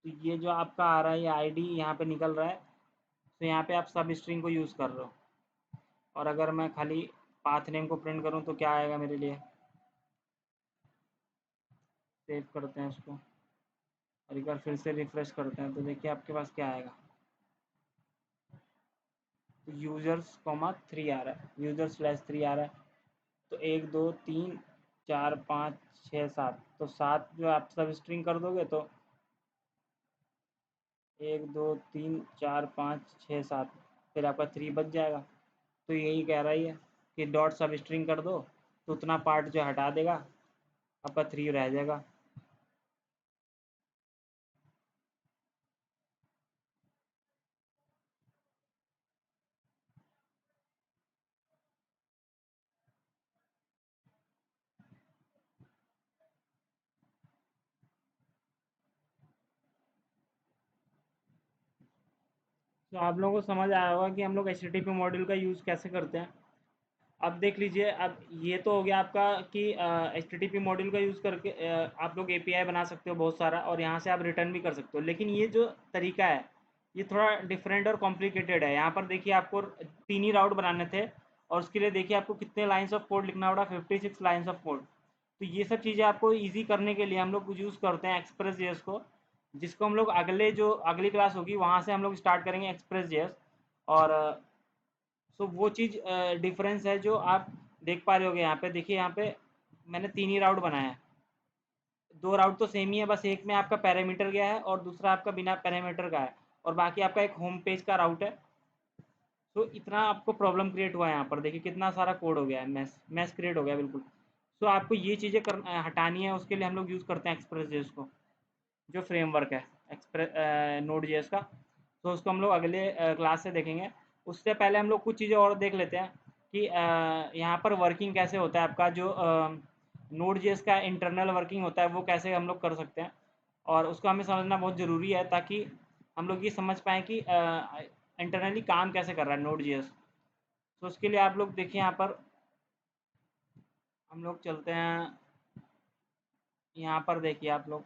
तो ये जो आपका आ रहा है ये आईडी यहाँ पे निकल रहा है। तो यहाँ पे आप सब स्ट्रिंग को यूज़ कर रहे हो। और अगर मैं खाली पाथ नेम को प्रिंट करूँ तो क्या आएगा मेरे लिए। सेव करते हैं उसको और एक बार फिर से रिफ्रेश करते हैं, तो देखिए आपके पास क्या आएगा। तो यूजर्स कॉमा 3 आ रहा है, यूजर स्लैश 3 आ रहा है। तो 1 2 3 4 5 6 7, तो 7 जो आप सब स्ट्रिंग कर दोगे तो 1 2 3 4 5 6 7, फिर आपका 3 बच जाएगा। तो यही कह रहा है कि डॉट सब स्ट्रिंग कर दो तो उतना पार्ट जो हटा देगा, आपका 3 रह जाएगा। तो आप लोगों को समझ आया होगा कि हम लोग HTTP मॉड्यूल का यूज़ कैसे करते हैं। अब देख लीजिए, अब ये तो हो गया आपका कि HTTP मॉड्यूल का यूज़ करके आप लोग API बना सकते हो बहुत सारा, और यहाँ से आप रिटर्न भी कर सकते हो। लेकिन ये जो तरीका है ये थोड़ा डिफरेंट और कॉम्प्लिकेटेड है। यहाँ पर देखिए आपको 3 ही राउट बनाने थे, और उसके लिए देखिए आपको कितने लाइन्स ऑफ कोड लिखना पड़ा, 56 लाइन्स ऑफ कोड। तो ये सब चीज़ें आपको ईजी करने के लिए हम लोग यूज़ करते हैं एक्सप्रेस जेएस को, जिसको हम लोग अगली क्लास होगी वहाँ से हम लोग स्टार्ट करेंगे एक्सप्रेस जेएस। और सो वो चीज़ डिफरेंस है जो आप देख पा रहे होगे। यहाँ पे देखिए, यहाँ पे मैंने 3 ही राउट बनाया है। 2 राउट तो सेम ही है, बस एक में आपका पैरामीटर गया है और दूसरा आपका बिना पैरामीटर का है, और बाकी आपका एक होम पेज का राउट है। तो इतना आपको प्रॉब्लम क्रिएट हुआ है। यहाँ पर देखिए कितना सारा कोड हो गया है, मैस मैस क्रिएट हो गया बिल्कुल। सो आपको ये चीज़ें हटानी है, उसके लिए हम लोग यूज़ करते हैं एक्सप्रेस जेएस को, जो फ्रेमवर्क है एक्सप्रेस नोड जेएस का। तो उसको हम लोग अगले क्लास से देखेंगे। उससे पहले हम लोग कुछ चीज़ें और देख लेते हैं कि यहाँ पर वर्किंग कैसे होता है आपका, जो नोड जेएस का इंटरनल वर्किंग होता है वो कैसे हम लोग कर सकते हैं। और उसको हमें समझना बहुत ज़रूरी है ताकि हम लोग ये समझ पाएँ कि इंटरनली काम कैसे कर रहा है नोड जेएस। तो उसके लिए आप लोग देखिए, यहाँ पर हम लोग चलते हैं। यहाँ पर देखिए आप लोग,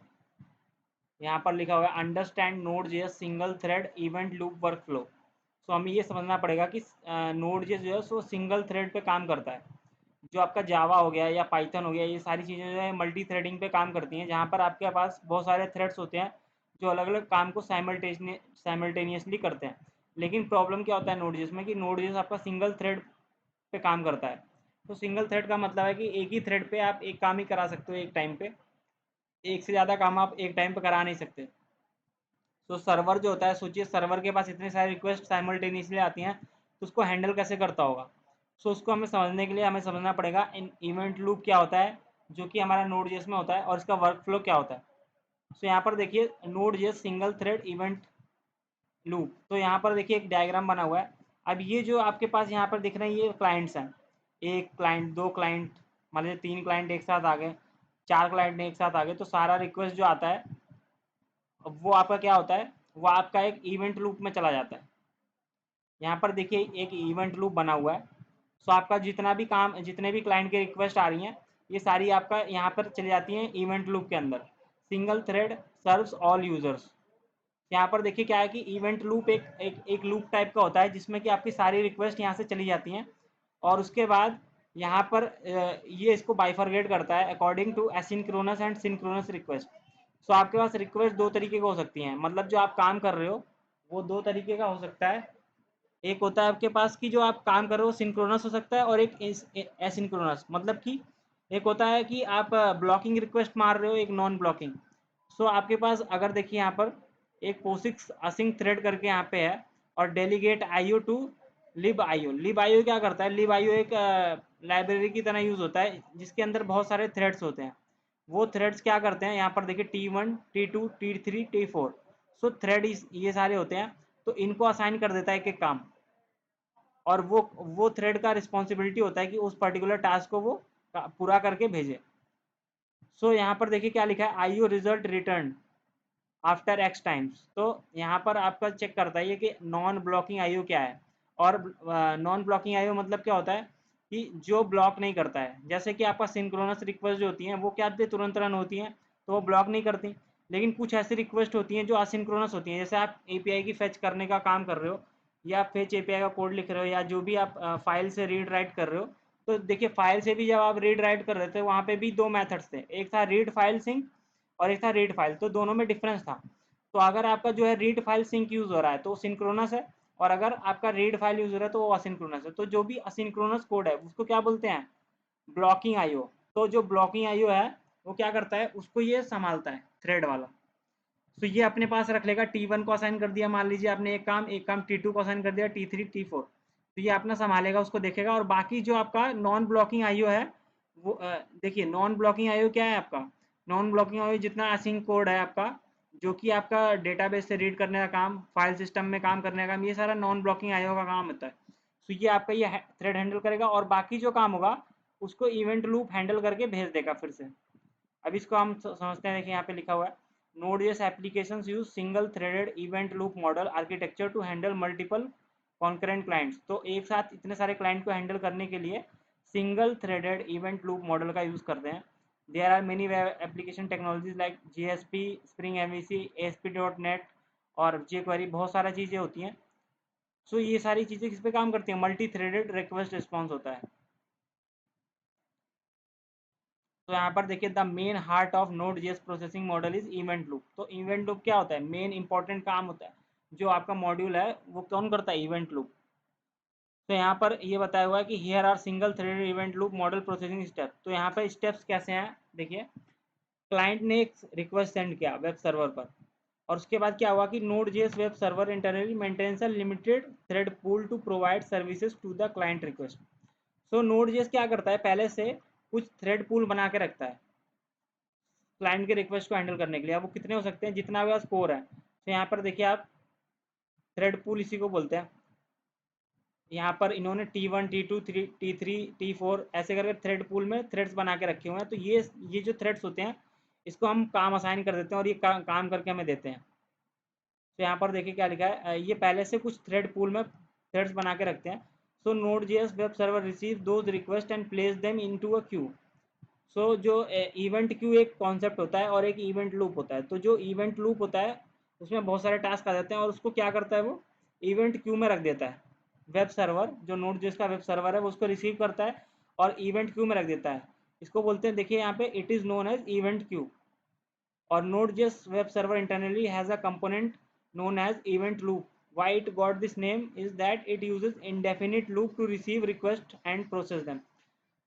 यहाँ पर लिखा हुआ है understand node JS single thread event loop workflow. So हमें ये समझना पड़ेगा कि नोड जेएस जो है सो सिंगल थ्रेड पे काम करता है। जो आपका जावा हो गया या पाइथन हो गया, ये सारी चीज़ें जो है मल्टी थ्रेडिंग पे काम करती हैं, जहाँ पर आपके पास बहुत सारे थ्रेड्स होते हैं जो अलग अलग काम को साइमल्टेनियसली करते हैं। लेकिन प्रॉब्लम क्या होता है नोड जेएस में कि नोड जेएस आपका सिंगल थ्रेड पे काम करता है। तो सिंगल थ्रेड का मतलब है कि एक ही थ्रेड पे आप एक काम ही करा सकते हो एक टाइम पे, एक से ज़्यादा काम आप एक टाइम पे करा नहीं सकते। तो सर्वर जो होता है, सोचिए सर्वर के पास इतने सारे रिक्वेस्ट साइमल्टेनियसली आती हैं, तो उसको हैंडल कैसे करता होगा। सो उसको हमें समझने के लिए हमें समझना पड़ेगा इन इवेंट लूप क्या होता है, जो कि हमारा नोड जेएस में होता है, और इसका वर्क फ्लो क्या होता है। सो यहाँ पर देखिए node JS single thread event loop. तो यहाँ पर देखिए एक डायग्राम बना हुआ है। अब ये जो आपके पास यहाँ पर दिख रहे हैं ये क्लाइंट्स हैं, एक क्लाइंट, दो क्लाइंट, मान लीजिए 3 क्लाइंट एक साथ आ गए, 4 क्लाइंट एक साथ आ गए, तो सारा रिक्वेस्ट जो आता है वो आपका क्या होता है, वो आपका एक इवेंट लूप में चला जाता है। यहाँ पर देखिए एक इवेंट लूप बना हुआ है। सो आपका जितना भी काम, जितने भी क्लाइंट की रिक्वेस्ट आ रही हैं, ये सारी आपका यहाँ पर चली जाती हैं इवेंट लूप के अंदर। Single thread serves all users. यहाँ पर देखिए क्या है कि इवेंट लूप एक लूप टाइप का होता है जिसमें कि आपकी सारी रिक्वेस्ट यहाँ से चली जाती हैं और उसके बाद यहाँ पर ये इसको बाइफरगेट करता है according to asynchronous and synchronous request. So आपके पास रिक्वेस्ट दो तरीके का हो सकती हैं, मतलब जो आप काम कर रहे हो वो दो तरीके का हो सकता है। एक होता है आपके पास कि जो आप काम कर रहे हो सिंक्रोनस हो सकता है और एक एसिंक्रोनस, मतलब कि एक होता है कि आप ब्लॉकिंग रिक्वेस्ट मार रहे हो, एक नॉन ब्लॉकिंग। सो आपके पास अगर देखिए यहाँ पर एक पोसिक्स असिंक थ्रेड करके यहाँ पे है और delegate IO to lib IO. Lib IO क्या करता है, लिब आईओ एक लाइब्रेरी की तरह यूज होता है जिसके अंदर बहुत सारे थ्रेड्स होते हैं। वो थ्रेड्स क्या करते हैं, यहाँ पर देखिए T1 T2 T3 T4। सो थ्रेड ये सारे होते हैं, तो इनको असाइन कर देता है एक एक काम, और वो थ्रेड का रिस्पॉन्सिबिलिटी होता है कि उस पर्टिकुलर टास्क को वो पूरा करके भेजे। सो यहाँ पर देखिए क्या लिखा है, IO result return after x times. तो यहाँ पर आपका चेक करता है ये कि नॉन ब्लॉकिंग आईओ क्या है। और नॉन ब्लॉकिंग आईओ मतलब क्या होता है कि जो ब्लॉक नहीं करता है, जैसे कि आपका सिंक्रोनस रिक्वेस्ट जो होती हैं वो क्या होती है, तुरंत रन होती हैं तो वो ब्लॉक नहीं करती। लेकिन कुछ ऐसी रिक्वेस्ट होती हैं जो असिंक्रोनस होती हैं, जैसे आप एपीआई की फेच करने का काम कर रहे हो या फेच एपीआई का कोड लिख रहे हो या जो भी आप फाइल से रीड राइट कर रहे हो। तो देखिए फाइल से भी जब आप रीड राइट कर रहे थे वहाँ पे भी दो मेथड्स थे, एक था रीड फाइल सिंक और एक था रीड फाइल, तो दोनों में डिफरेंस था। तो अगर आपका जो है रीड फाइल सिंक यूज हो रहा है तो सिंक्रोनस है, और अगर आपका रीड फाइल यूज हो रहा है तो वो असिंक्रोनस है। तो जो भी असिंक्रोनस कोड है उसको क्या बोलते हैं, ब्लॉकिंग आईओ। तो जो ब्लॉकिंग आईओ है वो क्या करता है, उसको ये संभालता है थ्रेड वाला। तो ये अपने पास रख लेगा, T1 को असाइन कर दिया, मान लीजिए आपने एक काम T2 को असाइन कर दिया, T3 T4, तो ये अपना संभालेगा, उसको देखेगा। और बाकी जो आपका नॉन ब्लॉकिंग आईओ है वो देखिए नॉन ब्लॉकिंग आईओ क्या है आपका, नॉन ब्लॉकिंग आईओ जितना असिंक कोड है आपका, जो कि आपका डेटाबेस से रीड करने का काम, फाइल सिस्टम में काम करने का काम, ये सारा नॉन ब्लॉकिंग आईओ का काम होता है। तो ये आपका ये थ्रेड हैंडल करेगा और बाकी जो काम होगा उसको इवेंट लूप हैंडल करके भेज देगा फिर से। अब इसको हम समझते हैं, देखिए यहाँ पे लिखा हुआ है Node.js applications use single threaded event loop model architecture to handle multiple concurrent clients। तो एक साथ इतने सारे क्लाइंट को हैंडल करने के लिए single threaded event loop model का यूज करते हैं। There are many web application technologies like JSP, spring MVC, ASP.NET और jQuery, बहुत सारा चीज़ें होती हैं। सो ये सारी चीज़ें किस पे काम करती हैं, मल्टी थ्रेडेड रिक्वेस्ट रिस्पॉन्स होता है। तो यहाँ पर देखिए the main heart of node JS processing model is event loop. तो इवेंट लूप क्या होता है, मेन इंपॉर्टेंट काम होता है जो आपका मॉड्यूल है वो कौन करता है, इवेंट लूप। तो यहाँ पर ये बताया हुआ है कि here are single threaded event loop model processing step. तो यहाँ पर स्टेप्स कैसे हैं, देखिए क्लाइंट ने एक रिक्वेस्ट सेंड किया वेब सर्वर पर, और उसके बाद क्या हुआ कि node JS web server internally maintains a limited thread pool to provide services to the client request. So node JS क्या करता है, पहले से कुछ थ्रेड पूल बना के रखता है क्लाइंट के रिक्वेस्ट को हैंडल करने के लिए। अब वो कितने हो सकते हैं, जितना भी स्कोर है। तो यहाँ पर देखिए आप थ्रेड पूल इसी को बोलते हैं। यहाँ पर इन्होंने T1 T2 T3 T4 ऐसे करके थ्रेड पूल में थ्रेड्स बना के रखे हुए हैं। तो ये जो थ्रेड्स होते हैं इसको हम काम असाइन कर देते हैं और ये काम करके हमें देते हैं। तो यहाँ पर देखिए क्या लिखा है, ये पहले से कुछ थ्रेड पूल में थ्रेड्स बना के रखते हैं। So node JS web server receive those request and place them into a queue. So जो इवेंट क्यू एक कॉन्सेप्ट होता है और एक इवेंट लूप होता है। तो जो इवेंट लूप होता है उसमें बहुत सारे टास्क आ जाते हैं और उसको क्या करता है, वो इवेंट क्यू में रख देता है। वेब सर्वर जो नोड जिसका वेब सर्वर है वो उसको रिसीव करता है और इवेंट क्यू में रख देता है। इसको बोलते हैं, देखिए यहाँ पे it is known as event queue. और Node.js web server internally has a component known as event loop. Why it got this name is that it uses indefinite loop to receive request and process them.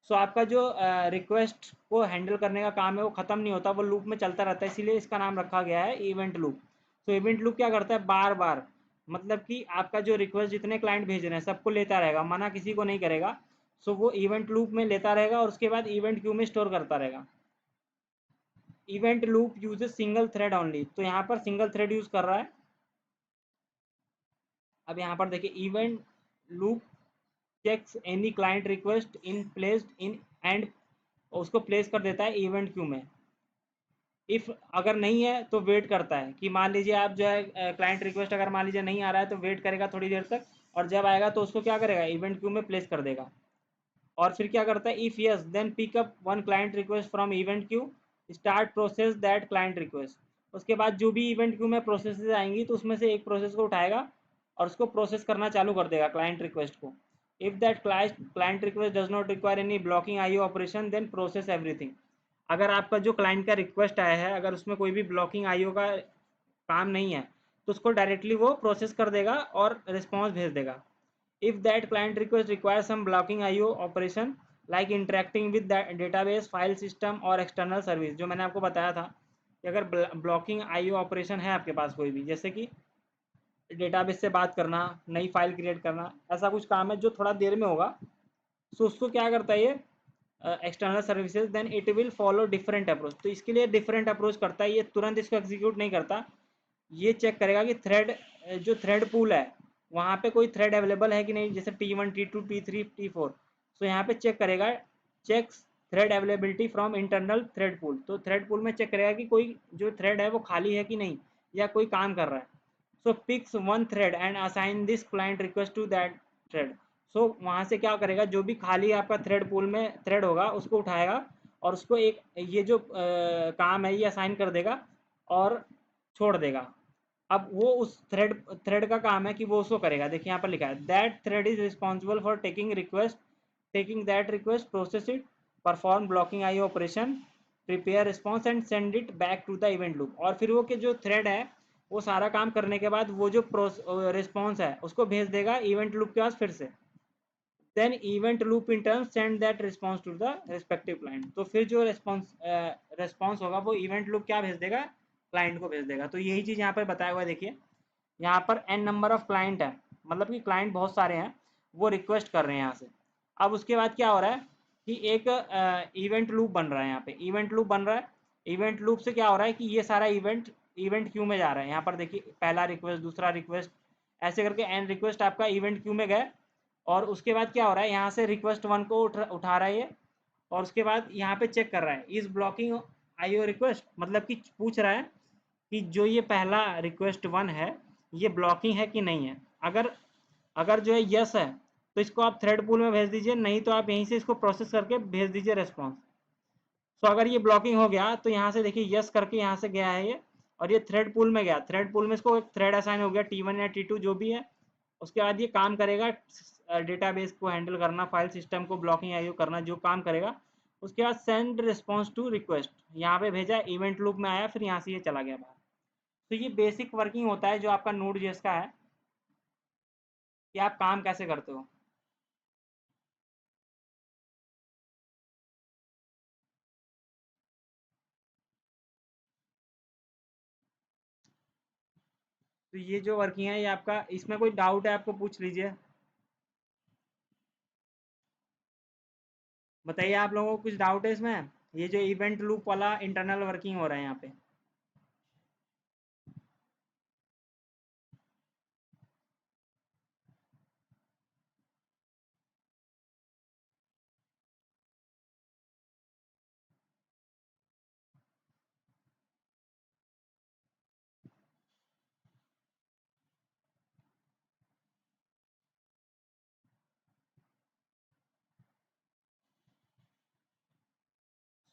सो आपका जो रिक्वेस्ट को हैंडल करने का काम है वो ख़त्म नहीं होता, वो लूप में चलता रहता है, इसीलिए इसका नाम रखा गया है इवेंट लूप। सो इवेंट लूप क्या करता है, बार बार, मतलब कि आपका जो रिक्वेस्ट जितने क्लाइंट भेज रहे हैं सबको लेता रहेगा, मना किसी को नहीं करेगा। सो वो इवेंट लूप में लेता रहेगा और उसके बाद इवेंट क्यू में स्टोर करता रहेगा। Event loop uses single thread only. तो यहाँ पर सिंगल थ्रेड यूज कर रहा है। अब यहाँ पर देखिए event loop checks any client request in placed in and उसको प्लेस कर देता है इवेंट क्यू में। इफ अगर नहीं है तो वेट करता है कि मान लीजिए आप जो है क्लाइंट रिक्वेस्ट अगर मान लीजिए नहीं आ रहा है तो वेट करेगा थोड़ी देर तक, और जब आएगा तो उसको क्या करेगा, इवेंट क्यू में प्लेस कर देगा। और फिर क्या करता है, if yes then pick up one client request from event queue, start process that client request. उसके बाद जो भी इवेंट क्यू में प्रोसेसेस आएंगी तो उसमें से एक प्रोसेस को उठाएगा और उसको प्रोसेस करना चालू कर देगा क्लाइंट रिक्वेस्ट को। If that client request does not require any blocking IO operation then process everything. अगर आपका जो क्लाइंट का रिक्वेस्ट आया है अगर उसमें कोई भी ब्लॉकिंग आईओ का काम नहीं है तो उसको डायरेक्टली वो प्रोसेस कर देगा और रिस्पॉन्स भेज देगा। If that client request require some blocking IO operation like interacting with database file system और एक्सटर्नल सर्विस, जो मैंने आपको बताया था कि अगर ब्लॉकिंग आईओ ऑपरेशन है आपके पास कोई भी, जैसे कि डेटाबेस से बात करना, नई फाइल क्रिएट करना, ऐसा कुछ काम है जो थोड़ा देर में होगा, तो उसको क्या करता है ये external services, then it will follow different approach. तो इसके लिए डिफरेंट अप्रोच करता है, ये तुरंत इसको एग्जीक्यूट नहीं करता। ये चेक करेगा कि थ्रेड जो थ्रेड पूल है वहाँ पे कोई थ्रेड अवेलेबल है कि नहीं, जैसे T1 T2 T3 T4। तो यहाँ पे चेक करेगा, checks thread availability from internal thread pool. तो थ्रेड पूल में चेक करेगा कि कोई जो थ्रेड है वो खाली है कि नहीं या कोई काम कर रहा है। So picks one thread and assign this client request to that thread. So वहाँ से क्या करेगा, जो भी खाली आपका थ्रेड पूल में थ्रेड होगा उसको उठाएगा और उसको एक ये जो काम है ये असाइन कर देगा और छोड़ देगा। अब वो उस थ्रेड थ्रेड का काम है कि वो उसको करेगा। देखिए यहाँ पर लिखा है that thread is responsible for taking that request, process it, perform blocking I operation, prepare response and send it back to the event loop. और फिर वो के जो थ्रेड है वो सारा काम करने के बाद वो जो रिस्पॉन्स है उसको भेज देगा इवेंट लूप के पास फिर से। Then event loop in turn send that response to the respective client. तो फिर जो रिस्पॉन्स होगा वो इवेंट लूप क्या भेज देगा, क्लाइंट को भेज देगा। तो यही चीज़ यहाँ पर बताया हुआ है। देखिए यहाँ पर n नंबर ऑफ क्लाइंट है, मतलब कि क्लाइंट बहुत सारे हैं, वो रिक्वेस्ट कर रहे हैं यहाँ से। अब उसके बाद क्या हो रहा है कि एक इवेंट लूप बन रहा है, यहाँ पे इवेंट लूप बन रहा है। इवेंट लूप से क्या हो रहा है कि ये सारा इवेंट क्यू में जा रहा है। यहाँ पर देखिए पहला रिक्वेस्ट, दूसरा रिक्वेस्ट, ऐसे करके n रिक्वेस्ट आपका इवेंट क्यू में गए। और उसके बाद क्या हो रहा है, यहाँ से रिक्वेस्ट वन को उठा रहा है ये, और उसके बाद यहाँ पे चेक कर रहा है इस ब्लॉकिंग आईओ रिक्वेस्ट, मतलब कि पूछ रहा है कि जो ये पहला रिक्वेस्ट वन है ये ब्लॉकिंग है कि नहीं है। अगर अगर जो है यस है तो इसको आप थ्रेड पूल में भेज दीजिए, नहीं तो आप यहीं से इसको प्रोसेस करके भेज दीजिए रेस्पॉन्स। तो अगर ये ब्लॉकिंग हो गया तो यहाँ से देखिए यस करके यहाँ से गया है ये, और ये थ्रेड पूल में गया, थ्रेड पूल में इसको एक थ्रेड असाइन हो गया T1 या T2 जो भी है। उसके बाद ये काम करेगा डेटाबेस को हैंडल करना, फाइल सिस्टम को ब्लॉकिंग आईओ करना, जो काम करेगा। उसके बाद सेंड रिस्पॉन्स टू रिक्वेस्ट, यहाँ पे भेजा, इवेंट लूप में आया, फिर यहाँ से ये चला गया बाहर। तो ये बेसिक वर्किंग होता है जो आपका नोड जेएस का है कि आप काम कैसे करते हो। तो ये जो वर्किंग है ये आपका, इसमें कोई डाउट है आपको पूछ लीजिए। बताइए आप लोगों को कुछ डाउट है इसमें, ये जो इवेंट लूप वाला इंटरनल वर्किंग हो रहा है यहाँ पे।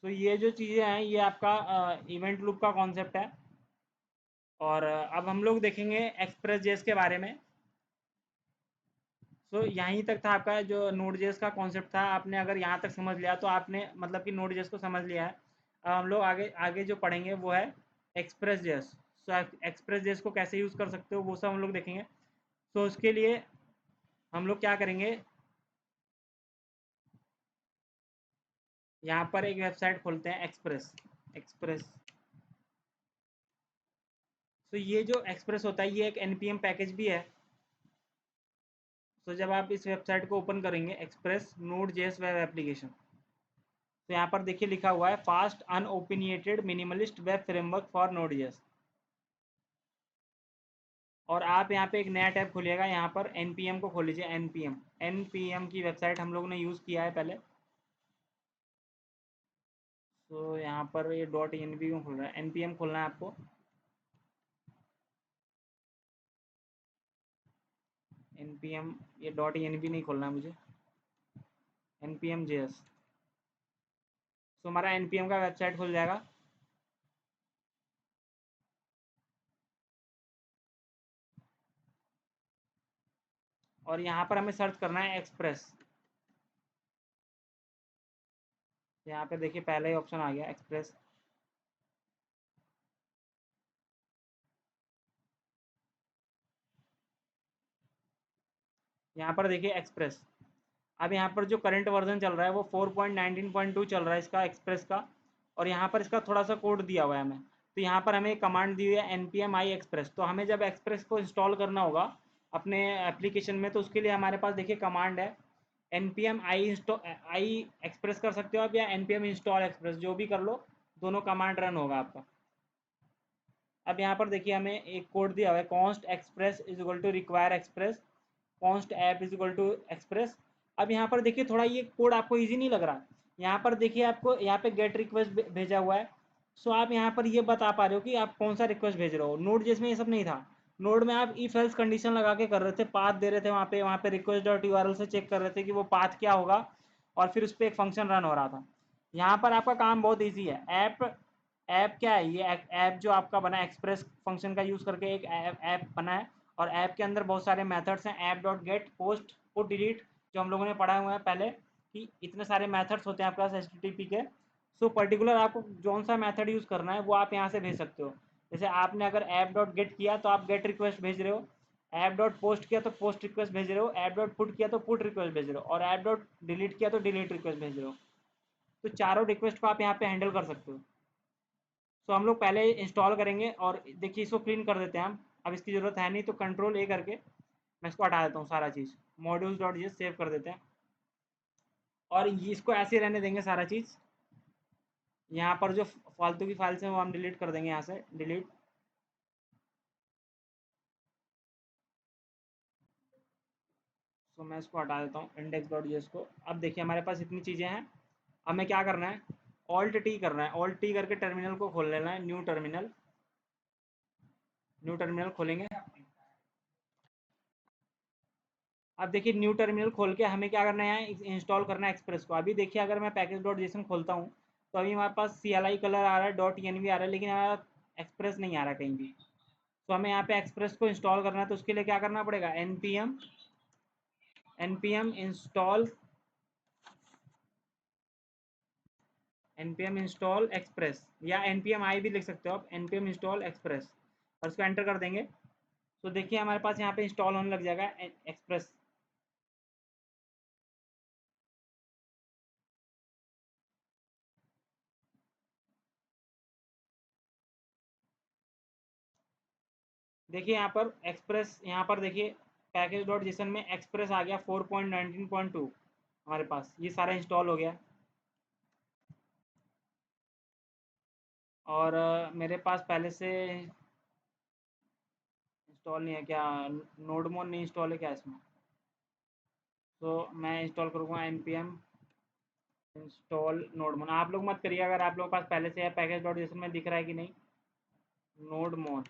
तो ये जो चीज़ें हैं ये आपका इवेंट लूप का कॉन्सेप्ट है। और अब हम लोग देखेंगे एक्सप्रेस जेएस के बारे में। सो यहीं तक था आपका जो नोड जेएस का कॉन्सेप्ट था। आपने अगर यहाँ तक समझ लिया तो आपने मतलब कि नोड जेएस को समझ लिया है। अब हम लोग आगे आगे जो पढ़ेंगे वो है एक्सप्रेस जेएस। सो एक्सप्रेस जेएस को कैसे यूज़ कर सकते हो वो सब हम लोग देखेंगे। सो उसके लिए हम लोग क्या करेंगे, यहाँ पर एक वेबसाइट खोलते हैं, एक्सप्रेस एक्सप्रेस। तो ये जो एक्सप्रेस होता है ये एक npm पैकेज भी है। तो जब आप इस वेबसाइट को ओपन करेंगे, express node JS web application, तो यहाँ पर देखिए लिखा हुआ है fast unopinionated minimalist web framework for node JS. और आप यहाँ पे एक नया टैब खोलिएगा, यहाँ पर npm को खोल लीजिए। npm की वेबसाइट हम लोगों ने यूज़ किया है पहले। तो यहाँ पर ये .env खोल रहा है, npm खोलना है आपको। npm, ये .env नहीं खोलना है मुझे, npm js। तो हमारा npm का वेबसाइट खुल जाएगा। और यहाँ पर हमें सर्च करना है एक्सप्रेस। यहाँ पे देखिए पहला ही ऑप्शन आ गया एक्सप्रेस। यहाँ पर देखिए एक्सप्रेस। अब यहाँ पर जो करंट वर्जन चल रहा है वो 4.19.2 चल रहा है इसका एक्सप्रेस का। और यहाँ पर इसका थोड़ा सा कोड दिया हुआ है हमें। तो यहाँ पर हमें एक कमांड दी हुई है npm i express। तो हमें जब एक्सप्रेस को इंस्टॉल करना होगा अपने एप्लीकेशन में, तो उसके लिए हमारे पास देखिए कमांड है npm i express कर सकते हो आप, या npm install express, जो भी कर लो, दोनों कमांड रन होगा आपका। अब यहाँ पर देखिए हमें एक कोड दिया हुआ है const express is equal to require express, const app is equal to express. अब यहाँ पर देखिए थोड़ा ये कोड आपको इजी नहीं लग रहा। यहाँ पर देखिए आपको यहाँ पे गेट रिक्वेस्ट भेजा हुआ है। सो आप यहाँ पर ये बता पा रहे हो कि आप कौन सा रिक्वेस्ट भेज रहे हो। नोड जिसमें ये सब नहीं था। नोड में आप इफ एल्स कंडीशन लगा के कर रहे थे, पाथ दे रहे थे, वहाँ पे रिक्वेस्ट डॉट यूआरएल से चेक कर रहे थे कि वो पाथ क्या होगा, और फिर उस पर एक फंक्शन रन हो रहा था। यहाँ पर आपका काम बहुत ईजी है। ऐप ऐप क्या है, ये ऐप जो आपका बना है एक्सप्रेस फंक्शन का यूज़ करके एक ऐप बना है। और ऐप के अंदर बहुत सारे मेथड्स हैं, app dot gate, post, put, delete, जो हम लोगों ने पढ़ा हुआ है पहले कि इतने सारे मेथड्स होते हैं आपके पास HTTP के। सो पर्टिकुलर आपको कौन सा मेथड यूज़ करना है वो आप यहाँ से भेज सकते हो। जैसे आपने अगर ऐप डॉट गेट किया तो आप गेट रिक्वेस्ट भेज रहे हो, ऐप डॉट पोस्ट किया तो पोस्ट रिक्वेस्ट भेज रहे हो, ऐप डॉट पुट किया तो पुट रिक्वेस्ट भेज रहे हो, और ऐप डॉट डिलीट किया तो डिलीट रिक्वेस्ट भेज रहे हो। तो चारों रिक्वेस्ट को आप यहाँ पे हैंडल कर सकते हो। तो हम लोग पहले इंस्टॉल करेंगे, और देखिए इसको क्लीन कर देते हैं हम। अब इसकी ज़रूरत है नहीं, तो कंट्रोल ए करके मैं इसको हटा देता हूँ सारा चीज़। मॉड्यूल्स डॉट जी सेव कर देते हैं, और इसको ऐसे रहने देंगे सारा चीज़। यहाँ पर जो फालतू की फाइल्स हैं वो हम डिलीट कर देंगे यहाँ से, डिलीट। तो मैं इसको हटा देता हूँ इंडेक्स डॉट जी को। अब देखिए हमारे पास इतनी चीज़ें हैं। हमें क्या करना है, ऑल्ट टी करना है। ऑल्ट टी करके टर्मिनल को खोल लेना है, न्यू टर्मिनल। न्यू टर्मिनल खोलेंगे। अब देखिए न्यू टर्मिनल खोल के हमें क्या करना है, इंस्टॉल करना है एक्सप्रेस को। अभी देखिए अगर मैं पैकेज डॉट जेसन खोलता हूँ तो अभी हमारे पास CLI कलर आ रहा है, डॉट ENV आ रहा है, लेकिन हमारा एक्सप्रेस नहीं आ रहा कहीं भी। तो हमें यहाँ पे एक्सप्रेस को इंस्टॉल करना है, तो उसके लिए क्या करना पड़ेगा, npm install एक्सप्रेस, या npm i भी लिख सकते हो आप, npm install एक्सप्रेस, और उसको एंटर कर देंगे। तो देखिए हमारे पास यहाँ पे इंस्टॉल होने लग जाएगा एक्सप्रेस। देखिए यहाँ पर एक्सप्रेस, यहाँ पर देखिए पैकेज डॉट जेसन में एक्सप्रेस आ गया 4.19.2 हमारे पास, ये सारा इंस्टॉल हो गया। और मेरे पास पहले से इंस्टॉल नहीं है क्या, नोडमोन नहीं इंस्टॉल है क्या इसमें। तो मैं इंस्टॉल करूँगा npm इंस्टॉल नोडमोन। आप लोग मत करिए अगर आप लोगों के पास पहले से है, पैकेज डॉट जेसन में दिख रहा है कि नहीं, नोडमोन।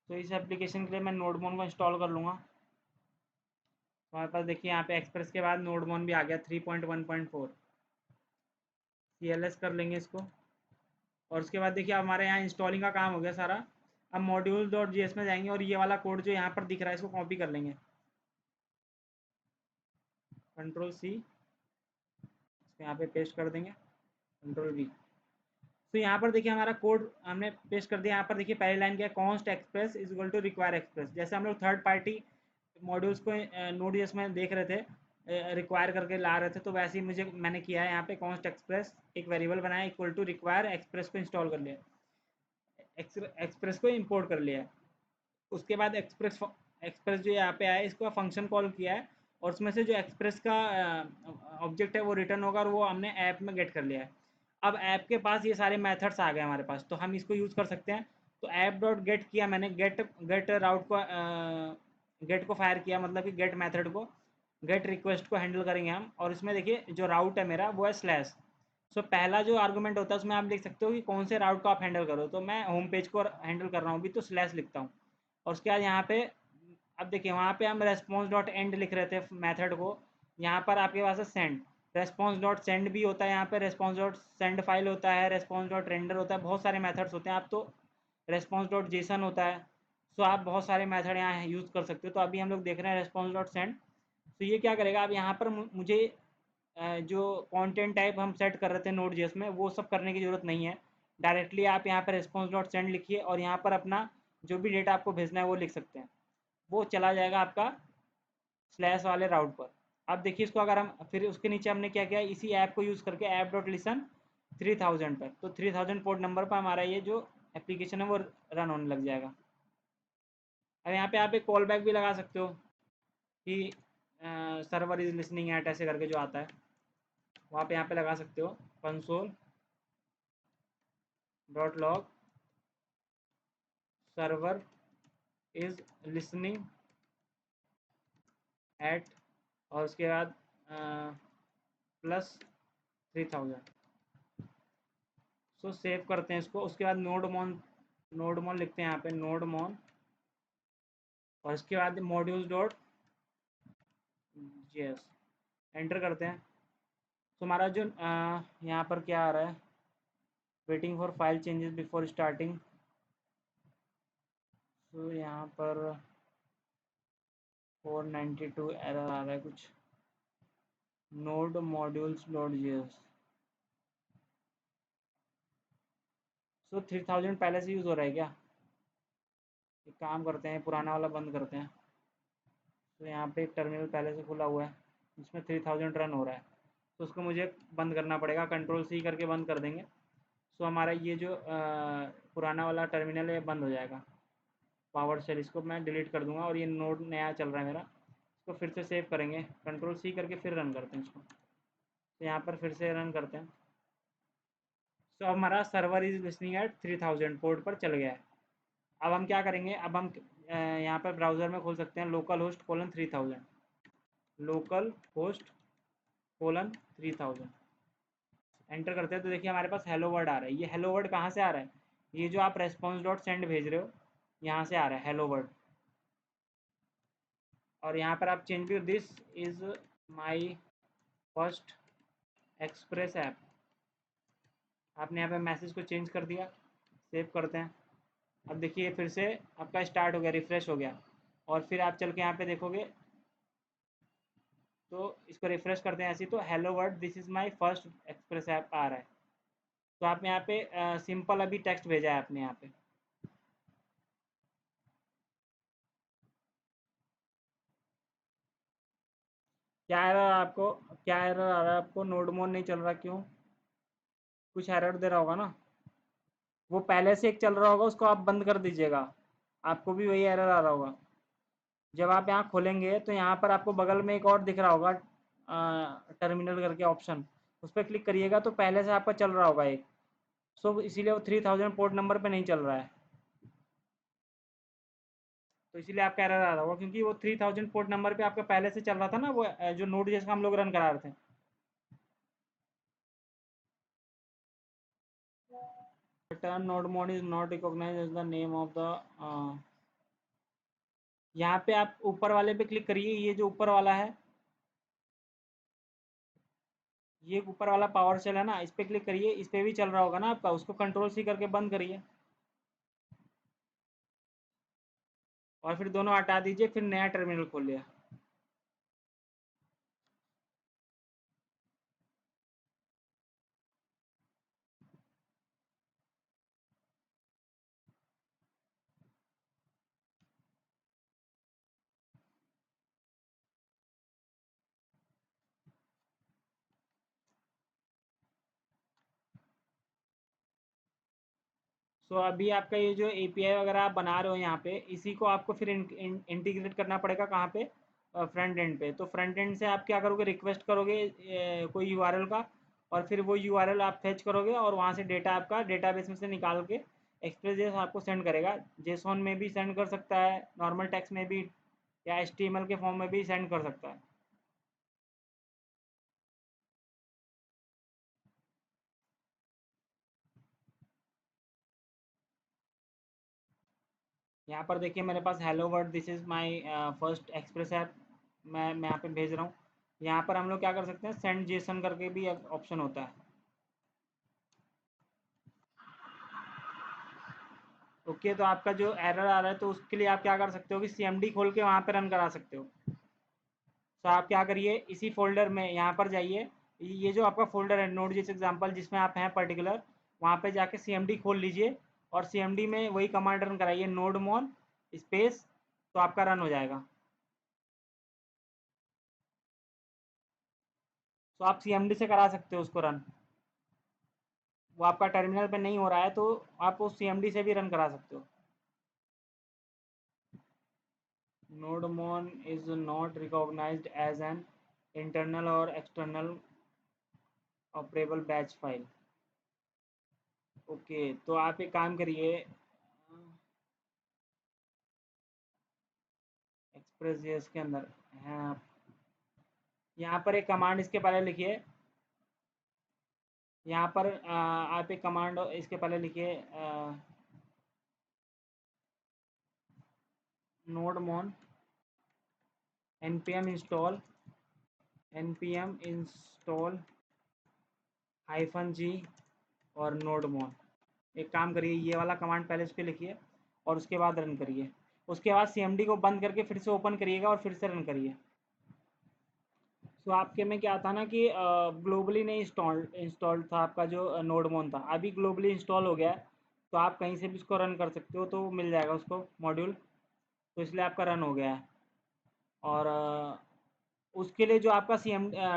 तो इस एप्लीकेशन के लिए मैं नोडमोन को इंस्टॉल कर लूँगा। हमारे पास देखिए यहाँ पे एक्सप्रेस के बाद नोडमोन भी आ गया 3.1.4। CLS कर लेंगे इसको। और उसके बाद देखिए हमारे यहाँ इंस्टॉलिंग का काम हो गया सारा। अब मॉड्यूल डॉट जी में जाएंगे, और ये वाला कोड जो यहाँ पर दिख रहा है इसको कॉपी कर लेंगे, कंट्रोल C, इसको यहाँ पे पेस्ट कर देंगे, कंट्रोल V। तो यहाँ पर देखिए हमारा कोड हमने पेस्ट कर दिया। यहाँ पर देखिए पहली लाइन क्या है, const express is equal to require express. जैसे हम लोग थर्ड पार्टी मॉड्यूल्स को नोड जेएस में देख रहे थे, रिक्वायर करके ला रहे थे, तो वैसे ही मैंने किया है यहाँ पे कॉन्स्ट एक्सप्रेस एक वेरिएबल बनाया इक्वल टू रिक्वायर एक्सप्रेस को इंस्टॉल कर लिया, एक्सप्रेस को इंपोर्ट कर लिया है। उसके बाद एक्सप्रेस एक्सप्रेस जो यहाँ पे आया इसको फंक्शन कॉल किया है, और उसमें से जो एक्सप्रेस का ऑब्जेक्ट है वो रिटर्न होगा, और वो हमने ऐप में गेट कर लिया है। अब ऐप के पास ये सारे मेथड्स आ गए हमारे पास, तो हम इसको यूज़ कर सकते हैं। तो ऐप डॉट गेट किया मैंने, गेट राउट को गेट को फायर किया, मतलब कि गेट मेथड को, गेट रिक्वेस्ट को हैंडल करेंगे हम। और इसमें देखिए जो राउट है मेरा वो है स्लैश। सो पहला जो आर्गूमेंट होता है उसमें आप लिख सकते हो कि कौन से राउट को आप हैंडल करो। तो मैं होम पेज को हैंडल कर रहा हूँ अभी, तो स्लैश लिखता हूँ। और उसके बाद यहाँ पे अब देखिए वहाँ पे हम रेस्पॉन्स डॉट एंड लिख रहे थे मेथड को, यहाँ पर आपके पास है सेंड। रेस्पॉन्स डॉट सेंड भी होता है यहाँ पे, रेस्पॉन्स डॉट सेंड फाइल होता है, रेस्पॉन्स डॉट रेंडर होता है, बहुत सारे मेथड्स होते हैं। आप तो रेस्पॉन्स डॉट जेसन होता है। सो आप बहुत सारे मेथड यहाँ यूज़ कर सकते हो। तो अभी हम लोग देख रहे हैं रेस्पॉन्स डॉट सेंड। तो ये क्या करेगा, अब यहाँ पर मुझे जो कंटेंट टाइप हम सेट कर रहे थे नोड जेएस में, वो सब करने की ज़रूरत नहीं है। डायरेक्टली आप यहाँ पर रेस्पॉन्स डॉट सेंड लिखिए और यहाँ पर अपना जो भी डेटा आपको भेजना है वो लिख सकते हैं। वो चला जाएगा आपका स्लैश वाले राउट पर। अब देखिए इसको, अगर हम फिर उसके नीचे हमने क्या किया, इसी ऐप को यूज़ करके ऐप डॉट लिसन 3000 पर, तो 3000 पोर्ट नंबर पर हमारा ये जो एप्लीकेशन है वो रन होने लग जाएगा। अब यहाँ पे आप एक कॉल बैक भी लगा सकते हो कि सर्वर इज लिसनिंग एट ऐसे करके जो आता है, वहाँ पे यहाँ पे लगा सकते हो console dot log server is listening at, और उसके बाद +3000। सो सेव करते हैं इसको। उसके बाद नोड मॉन लिखते हैं यहाँ पे, नोड मॉन, और इसके बाद मॉड्यूल्स डॉट जेएस एंटर करते हैं। तो हमारा जो यहाँ पर क्या आ रहा है, waiting for file changes before starting. तो यहाँ पर 492 एरर आ रहा है कुछ, नोड मॉड्यूल्स डॉट जेएस। सो 3000 पहले से यूज़ हो रहा है क्या? एक काम करते हैं, पुराना वाला बंद करते हैं। तो यहाँ पे एक टर्मिनल पहले से खुला हुआ है जिसमें 3000 रन हो रहा है, तो उसको मुझे बंद करना पड़ेगा, कंट्रोल सी करके बंद कर देंगे। सो हमारा ये जो पुराना वाला टर्मिनल है बंद हो जाएगा, पावर शेल। इसको मैं डिलीट कर दूंगा और ये नोड नया चल रहा है मेरा। इसको फिर से सेव करेंगे, कंट्रोल सी करके फिर रन करते हैं इसको। तो यहाँ पर फिर से रन करते हैं। सो हमारा server is listening at 3000 port पर चल गया है। अब हम क्या करेंगे, अब हम यहाँ पर ब्राउज़र में खोल सकते हैं local host colon 3000, local host colon 3000 enter करते हैं। तो देखिए हमारे पास हेलो वर्ड आ रहा है। ये हेलो वर्ड कहाँ से आ रहा है, ये जो आप रेस्पॉन्स डॉट सेंड भेज रहे हो यहाँ से आ रहा है हेलो वर्ड। और यहाँ पर आप चेंज भी, this is my first express app, आपने यहाँ पे मैसेज को चेंज कर दिया। सेव करते हैं। अब देखिए फिर से आपका स्टार्ट हो गया, रिफ्रेश हो गया। और फिर आप चल के यहाँ पे देखोगे तो इसको रिफ्रेश करते हैं ऐसे ही, तो hello world this is my first express app आ रहा है। तो आप यहाँ पे सिंपल अभी टेक्स्ट भेजा है आपने यहाँ पे। क्या एरर आपको, क्या एरर आ रहा है आपको, नोड मोड नहीं चल रहा क्यों? कुछ एरर दे रहा होगा ना, वो पहले से एक चल रहा होगा, उसको आप बंद कर दीजिएगा, आपको भी वही एरर आ रहा होगा। जब आप यहाँ खोलेंगे तो यहाँ पर आपको बगल में एक और दिख रहा होगा टर्मिनल करके ऑप्शन, उस पर क्लिक करिएगा तो पहले से आपका चल रहा होगा एक। सो इसीलिए वो 3000 पोर्ट नंबर पे नहीं चल रहा है, तो इसीलिए आपका एरर आ रहा होगा, क्योंकि वो 3000 पोर्ट नंबर पे आपका पहले से चल रहा था ना, वो जो नोड जैसा हम लोग रन करा रहे थे। Return node mode is not recognise as the name of the, यहाँ पे आप ऊपर वाले पे क्लिक करिए, ये जो ऊपर वाला है, ये ऊपर वाला पावर सेल है ना, इस पे क्लिक करिए, इस पे भी चल रहा होगा ना आपका, उसको कंट्रोल सी करके बंद करिए और फिर दोनों हटा दीजिए, फिर नया टर्मिनल खोलिए। सो अभी आपका ये जो एपीआई वगैरह आप बना रहे हो यहाँ पे, इसी को आपको फिर इंटीग्रेट करना पड़ेगा कहाँ पे, फ्रंट एंड पे। तो फ्रंट एंड से आप क्या करोगे, रिक्वेस्ट करोगे कोई यूआरएल का, और फिर वो यूआरएल आप फेच करोगे और वहाँ से डेटा आपका डेटाबेस में से निकाल के एक्सप्रेस जेस आपको सेंड करेगा। जेसॉन में भी सेंड कर सकता है, नॉर्मल टेक्स्ट में भी, या एचटीएमएल के फॉर्म में भी सेंड कर सकता है। यहाँ पर देखिए मेरे पास hello world this is my first express app, मैं यहाँ पे भेज रहा हूँ। यहाँ पर हम लोग क्या कर सकते हैं, सेंड जेसन करके भी एक ऑप्शन होता है। ओके, तो आपका जो एरर आ रहा है तो उसके लिए आप क्या कर सकते हो कि सीएमडी खोल के वहाँ पे रन करा सकते हो। तो आप क्या करिए, इसी फोल्डर में यहाँ पर जाइए, ये जो आपका फोल्डर है नोड जेस एग्जाम्पल जिसमें आप हैं पर्टिकुलर, वहाँ पे जाके सीएमडी खोल लीजिए और सीएमडी में वही कमांड रन कराइए, नोड मोन स्पेस, तो आपका रन हो जाएगा। तो आप सीएमडी से करा सकते हो उसको रन, वो आपका टर्मिनल पे नहीं हो रहा है तो आप उस सीएमडी से भी रन करा सकते हो। Nodemon is not recognized as an internal or external operable batch file। Okay, तो आप एक काम करिए, एक्सप्रेस जेएस के अंदर हैं आप, यहाँ पर एक कमांड इसके पहले लिखिए, यहाँ पर आप एक कमांड इसके पहले लिखिए, nodemon npm install -g और nodemon। एक काम करिए, ये वाला कमांड पहले इस पर लिखिए और उसके बाद रन करिए। उसके बाद सीएमडी को बंद करके फिर से ओपन करिएगा और फिर से रन करिए। तो आपके में क्या था ना कि ग्लोबली नहीं इंस्टॉल्ड था आपका जो नोडमोन था, अभी ग्लोबली इंस्टॉल हो गया है, तो आप कहीं से भी उसको रन कर सकते हो, तो मिल जाएगा उसको मॉड्यूल, तो इसलिए आपका रन हो गया है। और उसके लिए जो आपका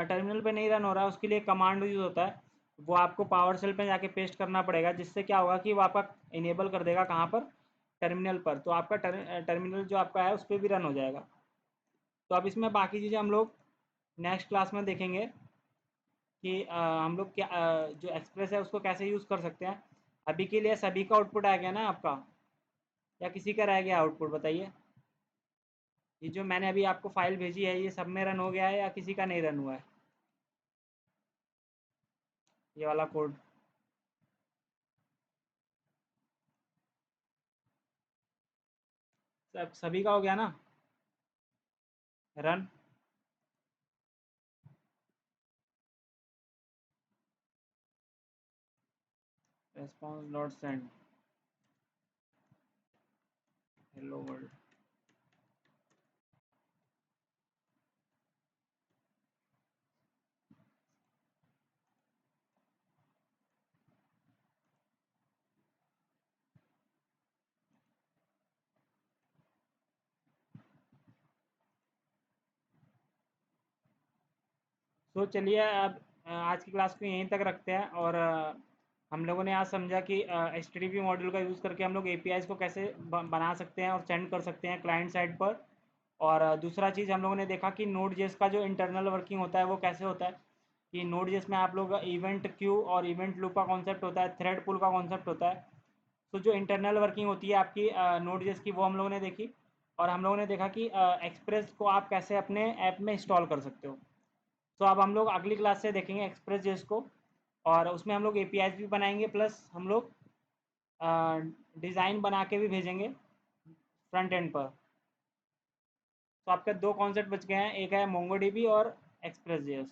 टर्मिनल पे नहीं रन हो रहा है, उसके लिए कमांड यूज़ होता है, वो आपको पावर सेल पे जाके पेस्ट करना पड़ेगा, जिससे क्या होगा कि वो आपका इनेबल कर देगा कहाँ पर, टर्मिनल पर, तो आपका टर्मिनल जो आपका है उस पर भी रन हो जाएगा। तो अब इसमें बाकी चीज़ें हम लोग नेक्स्ट क्लास में देखेंगे कि हम लोग क्या जो एक्सप्रेस है उसको कैसे यूज़ कर सकते हैं। अभी के लिए सभी का आउटपुट आ गया ना आपका, या किसी का रह गया आउटपुट बताइए। ये जो मैंने अभी आपको फाइल भेजी है, ये सब में रन हो गया है या किसी का नहीं रन हुआ है, ये वाला कोड? सब सभी का हो गया ना run? Response dot send hello world. तो चलिए अब आज की क्लास को यहीं तक रखते हैं, और हम लोगों ने आज समझा कि H T T P module का यूज़ करके हम लोग एपीआईज़ को कैसे बना सकते हैं और सेंड कर सकते हैं क्लाइंट साइड पर। और दूसरा चीज़ हम लोगों ने देखा कि नोड जेस का जो इंटरनल वर्किंग होता है वो कैसे होता है, कि नोड जेस में आप लोग इवेंट क्यू और इवेंट लूप का कॉन्सेप्ट होता है, थ्रेड पुल का कॉन्सेप्ट होता है। तो जो इंटरनल वर्किंग होती है आपकी नोड जेस की, वो हम लोगों ने देखी। और हम लोगों ने देखा कि एक्सप्रेस को आप कैसे अपने ऐप में इंस्टॉल कर सकते हो। तो अब हम लोग अगली क्लास से देखेंगे एक्सप्रेस जेस को, और उसमें हम लोग एपीआईज भी बनाएंगे, प्लस हम लोग डिज़ाइन बना के भी भेजेंगे फ्रंट एंड पर। तो आपके दो कॉन्सेप्ट बच गए हैं, एक है मोंगोडीबी और एक्सप्रेस जेएस।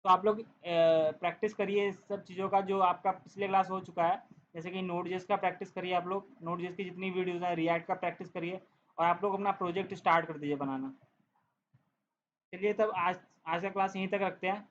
तो आप लोग प्रैक्टिस करिए इस सब चीज़ों का जो आपका पिछले क्लास हो चुका है, जैसे कि नोड जेएस का प्रैक्टिस करिए, आप लोग नोड जेएस की जितनी वीडियोज़ हैं, रिएक्ट का प्रैक्टिस करिए, और आप लोग अपना प्रोजेक्ट स्टार्ट कर दीजिए बनाना। चलिए तब आज आज का क्लास यहीं तक रखते हैं।